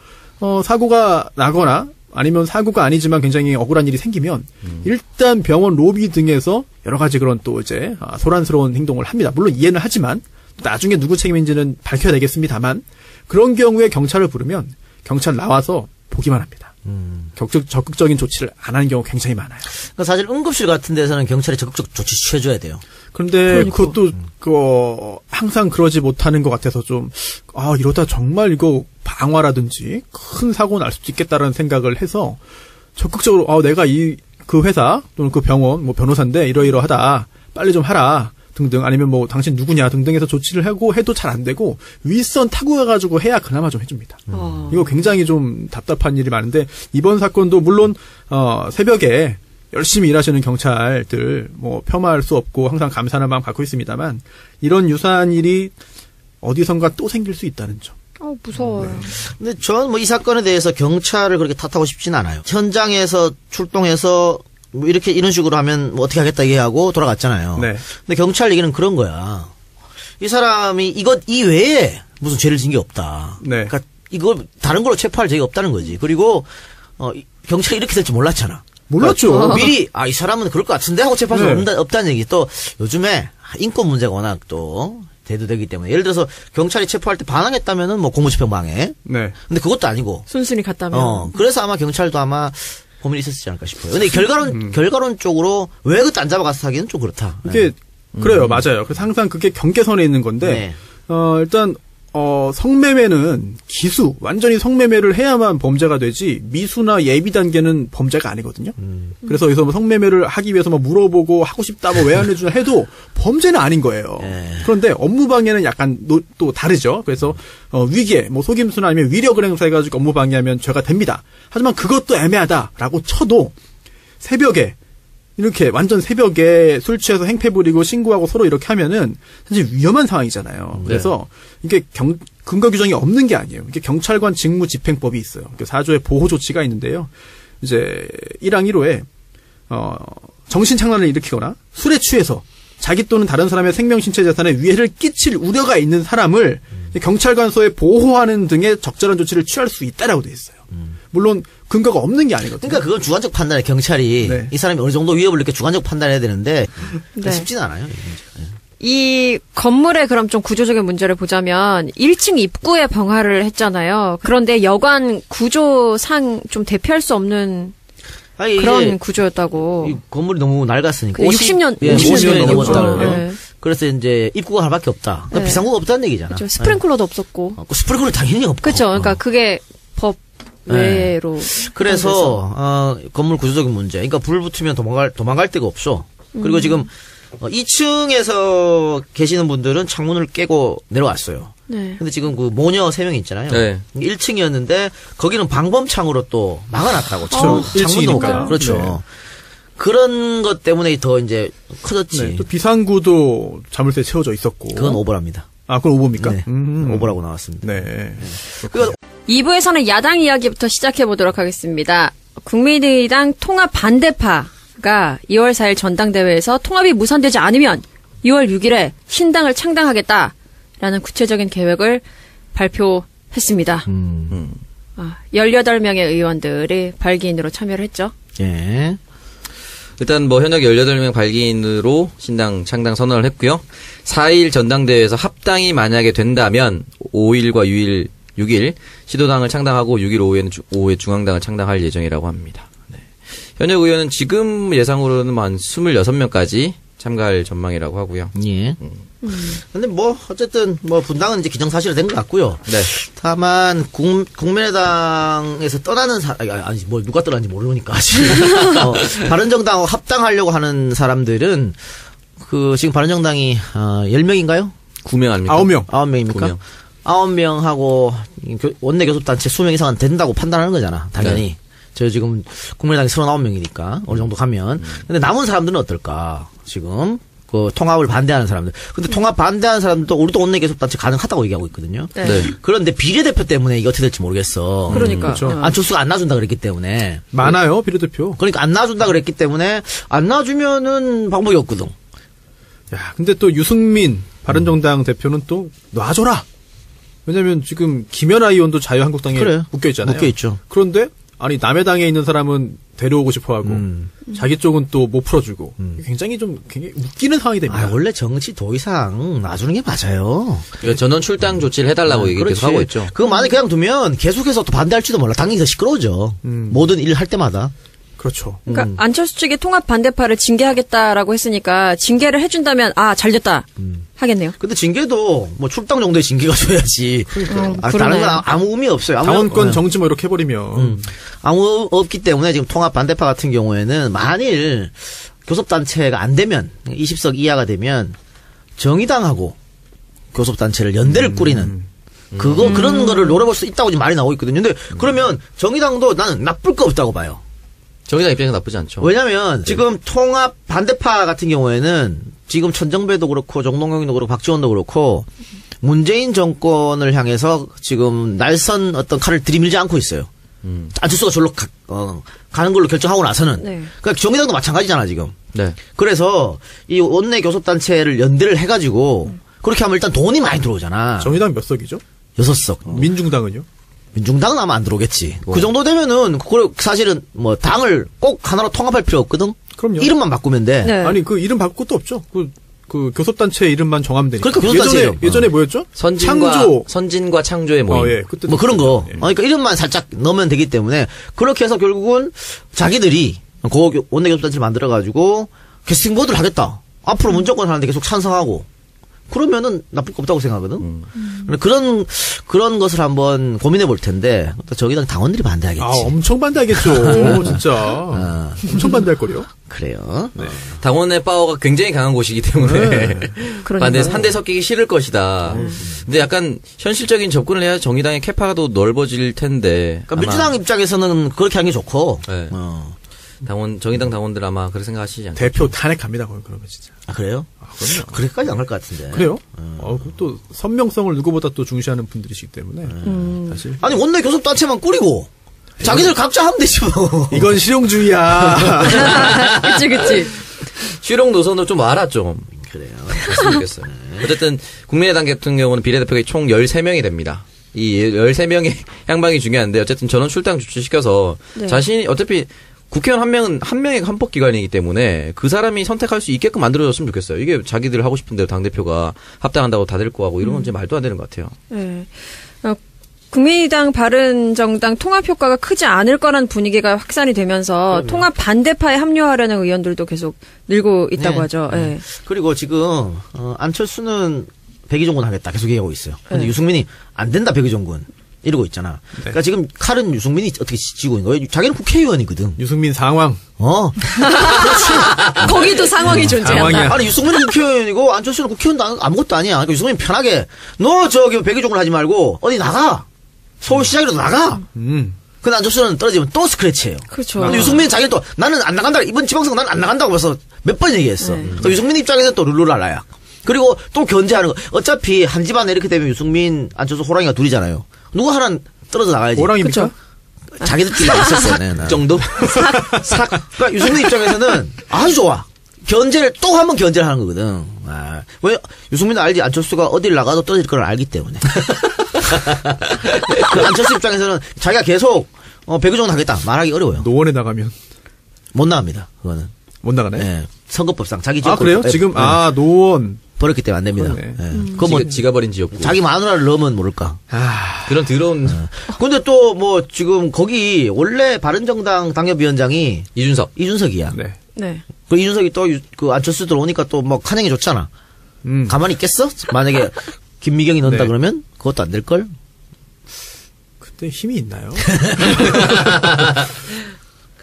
사고가 나거나, 아니면 사고가 아니지만 굉장히 억울한 일이 생기면, 일단 병원 로비 등에서 여러 가지 그런 또 이제, 소란스러운 행동을 합니다. 물론 이해는 하지만, 나중에 누구 책임인지는 밝혀야 되겠습니다만, 그런 경우에 경찰을 부르면, 경찰 나와서 보기만 합니다. 적극적인 조치를 안 하는 경우 굉장히 많아요. 그러니까 사실 응급실 같은 데서는 경찰이 적극적 조치 취해줘야 돼요. 그런데 그것도 항상 그러지 못하는 것 같아서 좀 이러다 정말 이거 방화라든지 큰 사고 날 수도 있겠다라는 생각을 해서 적극적으로 내가 그 회사 또는 그 병원 변호사인데 이러이러하다 빨리 좀 하라 등등 아니면 당신 누구냐 등등 해서 조치를 하고 해도 잘 안 되고 윗선 타고 가가지고 해야 그나마 좀 해줍니다. 이거 굉장히 좀 답답한 일이 많은데 이번 사건도 물론 새벽에 열심히 일하시는 경찰들 폄하할 수 없고 항상 감사하는 마음 갖고 있습니다만 이런 유사한 일이 어디선가 또 생길 수 있다는 점. 무서워요. 네. 근데 저는 이 사건에 대해서 경찰을 그렇게 탓하고 싶진 않아요. 현장에서 출동해서 이런 식으로 하면 어떻게 하겠다 얘기하고 돌아갔잖아요. 네. 근데 경찰 얘기는 그런 거야. 이 사람이 이 외에 무슨 죄를 진 게 없다. 네. 그러니까 이걸 다른 걸로 체포할 죄가 없다는 거지. 그리고 경찰이 이렇게 될 줄 몰랐잖아. 몰랐죠. 그러니까 미리 이 사람은 그럴 것 같은데 하고 체포할 수 네. 없다는 얘기. 또 요즘에 인권 문제가 워낙 또 대두되기 때문에 예를 들어서 경찰이 체포할 때 반항했다면은 공무집행 방해. 네. 근데 그것도 아니고 순순히 갔다면. 그래서 아마 경찰도 아마 고민이 있었지 않을까 싶어요. 근데 결과론적으로 왜 그때 안 잡아가서 하기는 좀 그렇다. 이게 그래요, 맞아요. 그래서 항상 그게 경계선에 있는 건데 일단 성매매는 기수 완전히 성매매를 해야만 범죄가 되지 미수나 예비 단계는 범죄가 아니거든요. 그래서 여기서 성매매를 하기 위해서 물어보고 하고 싶다 왜 안 해주냐 해도 범죄는 아닌 거예요. 그런데 업무방해는 약간 또 다르죠. 그래서 위계 속임수나 아니면 위력을 행사해가지고 업무방해하면 죄가 됩니다. 하지만 그것도 애매하다라고 쳐도 새벽에 이렇게 완전 새벽에 술 취해서 행패 부리고 신고하고 서로 이렇게 하면은 사실 위험한 상황이잖아요. 그래서 이게 근거 규정이 없는 게 아니에요. 이게 경찰관 직무집행법이 있어요. 4조의 보호 조치가 있는데요. 이제 1항 1호에 정신착란을 일으키거나 술에 취해서 자기 또는 다른 사람의 생명, 신체, 재산에 위해를 끼칠 우려가 있는 사람을 경찰관서에 보호하는 등의 적절한 조치를 취할 수 있다라고 돼 있어요. 물론 근거가 없는 게 아니거든요. 그러니까 그건 주관적 판단에 경찰이 이 사람이 어느 정도 위협을 느껴 주관적 판단해야 되는데 쉽지는 않아요. 이 건물의 그럼 좀 구조적인 문제를 보자면 1층 입구에 병화를 했잖아요. 그런데 여관 구조상 좀 대피할 수 없는 그런 구조였다고. 이 건물이 너무 낡았으니까. 50년이 넘었다. 네. 그래서 이제 입구가 하나밖에 없다. 비상구가 없다는 얘기잖아. 그렇죠. 스프링클러도 없었고. 스프링클러 당연히 없고. 그렇죠. 그러니까 그게 외로. 그래서 건물 구조적인 문제. 그러니까 불 붙으면 도망갈 데가 없어. 그리고 지금 2층에서 계시는 분들은 창문을 깨고 내려왔어요. 네. 근데 지금 그 모녀 3명 있잖아요. 네. 1층이었는데 거기는 방범창으로 또 막아놨다고. 창문도 못 1층이니까. 가요. 그렇죠. 네. 그런 것 때문에 더 이제 커졌지. 네, 또 비상구도 자물쇠 채워져 있었고. 그건 오버랍니다. 아, 그건 오버입니까? 네. 오버라고 나왔습니다. 네. 2부에서는 야당 이야기부터 시작해 보도록 하겠습니다. 국민의당 통합 반대파가 2월 4일 전당대회에서 통합이 무산되지 않으면 2월 6일에 신당을 창당하겠다라는 구체적인 계획을 발표했습니다. 18명의 의원들이 발기인으로 참여를 했죠. 예. 일단 뭐 현역 18명 발기인으로 신당 창당 선언을 했고요. 4일 전당대회에서 합당이 만약에 된다면 5일과 6일 시도당을 창당하고 6일 오후에 중앙당을 창당할 예정이라고 합니다. 네. 현역 의원은 지금 예상으로는 한 26명까지 참가할 전망이라고 하고요. 예. 근데 뭐 어쨌든 뭐 분당은 이제 기정사실화 된 것 같고요. 네. 다만 국민의당에서 떠나는 아니 뭐 누가 떠나는지 모르니까 아직 바른정당하고 합당하려고 하는 사람들은 그 지금 바른정당이 10명인가요? 9명 아닙니까? 9명. 9명입니까? 9명하고 원내 교섭단체 수명 이상은 된다고 판단하는 거잖아. 당연히. 네. 저 지금 국민의당이 39명이니까 어느 정도 가면. 근데 남은 사람들은 어떨까? 지금 그 통합을 반대하는 사람들. 근데 통합 반대하는 사람들도 우리도 원내 교섭단체 가능하다고 얘기하고 있거든요. 네. 네. 그런데 비례대표 때문에 이게 어떻게 될지 모르겠어. 그러니까. 그렇죠. 안철수가 안 놔준다 그랬기 때문에. 많아요, 비례대표. 그러니까 안 놔준다 그랬기 때문에 안 놔주면은 방법이 없거든. 야, 근데 또 유승민 바른정당 대표는 또 놔줘라. 왜냐면 지금 김연아 의원도 자유한국당에 그래. 묶여 있잖아요. 묶여 있죠. 그런데 아니 남의 당에 있는 사람은 데려오고 싶어하고 자기 쪽은 또 못 풀어주고 굉장히 웃기는 상황이 됩니다. 원래 정치 도의상 놔주는 게 맞아요. 그러니까 전원 출당 조치를 해달라고 얘기 계속 하고 있죠. 그거 만약에 그냥 두면 계속해서 또 반대할지도 몰라. 당연히 더 시끄러워져. 모든 일을 할 때마다. 그렇죠. 그러니까 안철수 측이 통합 반대파를 징계하겠다라고 했으니까 징계를 해준다면 잘 됐다 하겠네요. 근데 징계도 뭐 출당 정도의 징계가 줘야지. 다른 그러네. 건 아무 의미 없어요. 당원권 정지 뭐 이렇게 해버리면 아무 없기 때문에 지금 통합 반대파 같은 경우에는 만일 교섭단체가 안 되면 20석 이하가 되면 정의당하고 교섭단체를 연대를 꾸리는 그런 거를 노려볼 수 있다고 지금 말이 나오고 있거든요. 근데 그러면 정의당도 나는 나쁠 거 없다고 봐요. 정의당 입장에서 나쁘지 않죠. 왜냐면 지금 통합 반대파 같은 경우에는 지금 천정배도 그렇고 정동영도 그렇고 박지원도 그렇고 문재인 정권을 향해서 지금 날선 어떤 칼을 들이밀지 않고 있어요. 안철수가 절로 가는 걸로 결정하고 나서는. 네. 그러니까 정의당도 마찬가지잖아 지금. 네. 그래서 이 원내 교섭단체를 연대를 해가지고 그렇게 하면 일단 돈이 많이 들어오잖아. 정의당 몇 석이죠? 6석. 민중당은요? 민중당은 아마 안 들어오겠지. 그 정도 되면은 사실은 뭐 당을 꼭 하나로 통합할 필요 없거든. 그럼요. 이름만 바꾸면 돼. 네. 아니 그 이름 바꿀 것도 없죠. 그 교섭단체 이름만 정하면 되니까. 그러니까 교섭단체 이름. 예전에 뭐였죠? 선진과 창조의 모임. 예, 그때 뭐 그런 거. 예. 그러니까 이름만 살짝 넣으면 되기 때문에 그렇게 해서 결국은 자기들이 원내 교섭단체를 만들어가지고 캐스팅 보드를 하겠다. 앞으로 문정권 하는데 계속 찬성하고. 그러면은 나쁠 거 없다고 생각하거든. 그런 것을 한번 고민해 볼 텐데 또 정의당 당원들이 반대하겠지. 엄청 반대하겠죠. 진짜. 엄청 반대할 거요. 그래요. 네. 당원의 파워가 굉장히 강한 곳이기 때문에 그러니까요. 한대 섞이기 싫을 것이다. 근데 약간 현실적인 접근을 해야 정의당의 캐파가 더 넓어질 텐데. 그러니까 민주당 입장에서는 그렇게 하는 게 좋고. 네. 정의당 당원들 아마 그렇게 생각하시지 않나요? 대표 탄핵합니다. 그러면 진짜. 그래요? 그럼요. 그렇게까지 안 갈 것 같은데. 그래요? 또 선명성을 누구보다 또 중시하는 분들이시기 때문에 사실 아니 원내 교섭단체만 꾸리고 자기들 각자 하면 되지 뭐. 이건 실용주의야. 그치. 실용 노선으로 좀 와라 좀. 그래요. 그랬으면 좋겠어요. 어쨌든 국민의당 같은 경우는 비례대표가 총 13명이 됩니다. 이 13명의 향방이 중요한데 어쨌든 전원 출당 조치시켜서 네. 자신이 어차피 국회의원 한 명은 한 명의 헌법기관이기 때문에 그 사람이 선택할 수 있게끔 만들어줬으면 좋겠어요. 이게 자기들 하고 싶은 대로 당대표가 합당한다고 다 데리고 가고 이런 건 이제 말도 안 되는 것 같아요. 네. 국민의당 바른정당 통합 효과가 크지 않을 거란 분위기가 확산이 되면서 통합 반대파에 합류하려는 의원들도 계속 늘고 있다고 네. 하죠. 네. 그리고 지금 안철수는 백의종군 하겠다 계속 얘기하고 있어요. 근데 네. 유승민이 안 된다 백의종군. 이러고 있잖아. 그러니까 지금 칼은 유승민이 어떻게 쥐고 있는 거예요? 자기는 국회의원이거든. 유승민 상황. 거기도 상황이 존재한다. 상황이야. 아니 유승민은 국회의원이고 안철수는 국회의원도 아무것도 아니야. 그러니까 유승민 편하게 너 저기 백의종을 하지 말고 어디 나가. 서울시장이라도 나가. 근데 안철수는 떨어지면 또 스크래치예요. 그렇죠. 근데 유승민은 자기는 또 나는 안 나간다. 이번 지방선거 나는 안 나간다고 벌써 몇 번 얘기했어. 그러니까 유승민 입장에서 또 룰루랄라야. 그리고 또 견제하는 거. 어차피 한 집안에 이렇게 되면 유승민, 안철수, 호랑이가 둘이잖아요. 누구 하나는 떨어져 나가야지. 호랑입니까? 자기들끼리 있었어요. 네, 그 정도? 그러니까 유승민 입장에서는 아주 좋아. 견제를 또 한 번 견제를 하는 거거든. 왜 유승민은 알지 안철수가 어딜 나가도 떨어질 걸 알기 때문에. 그 안철수 입장에서는 자기가 계속 백의종 하겠다 말하기 어려워요. 노원에 나가면 못 나갑니다. 그거는. 못 나가네. 예. 선거법상 자기 아 그래요? 예, 지금 예. 노원. 버렸기 때문에 안 됩니다. 그러네. 예. 그거 뭐 지가 버린 지역구. 자기 마누라를 넣으면 모를까. 그런 더러운 근데 또 뭐 지금 거기 원래 바른정당 당협위원장이 이준석이야. 네. 네. 그 이준석이 또 그 안철수 들어오니까 또 뭐 간행이 좋잖아. 가만히 있겠어? 만약에 김미경이 넣는다 네. 그러면 그것도 안 될 걸. 그때 힘이 있나요?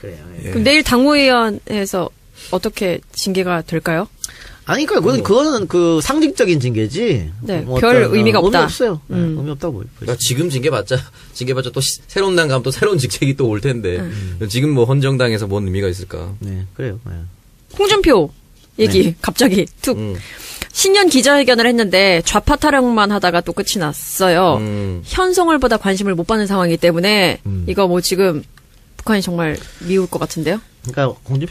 그래요. 그럼 내일 당무위원회에서 어떻게 징계가 될까요? 아니, 그러니까 그거는 그 상징적인 징계지. 네, 뭐 별 어떤, 의미가 없다. 의미 없어요. 네, 의미 없다고 보여요. 그러니까 지금 징계받자 또 새로운 당 가면 또 새로운 직책이 또 올 텐데 지금 뭐 헌정당에서 뭔 의미가 있을까? 네, 그래요. 네. 홍준표 얘기 갑자기 툭. 신년 기자회견을 했는데 좌파 타령만 하다가 또 끝이 났어요. 현송월보다 관심을 못 받는 상황이기 때문에 이거 뭐 지금 북한이 정말 미울 것 같은데요? 그러니까 홍준표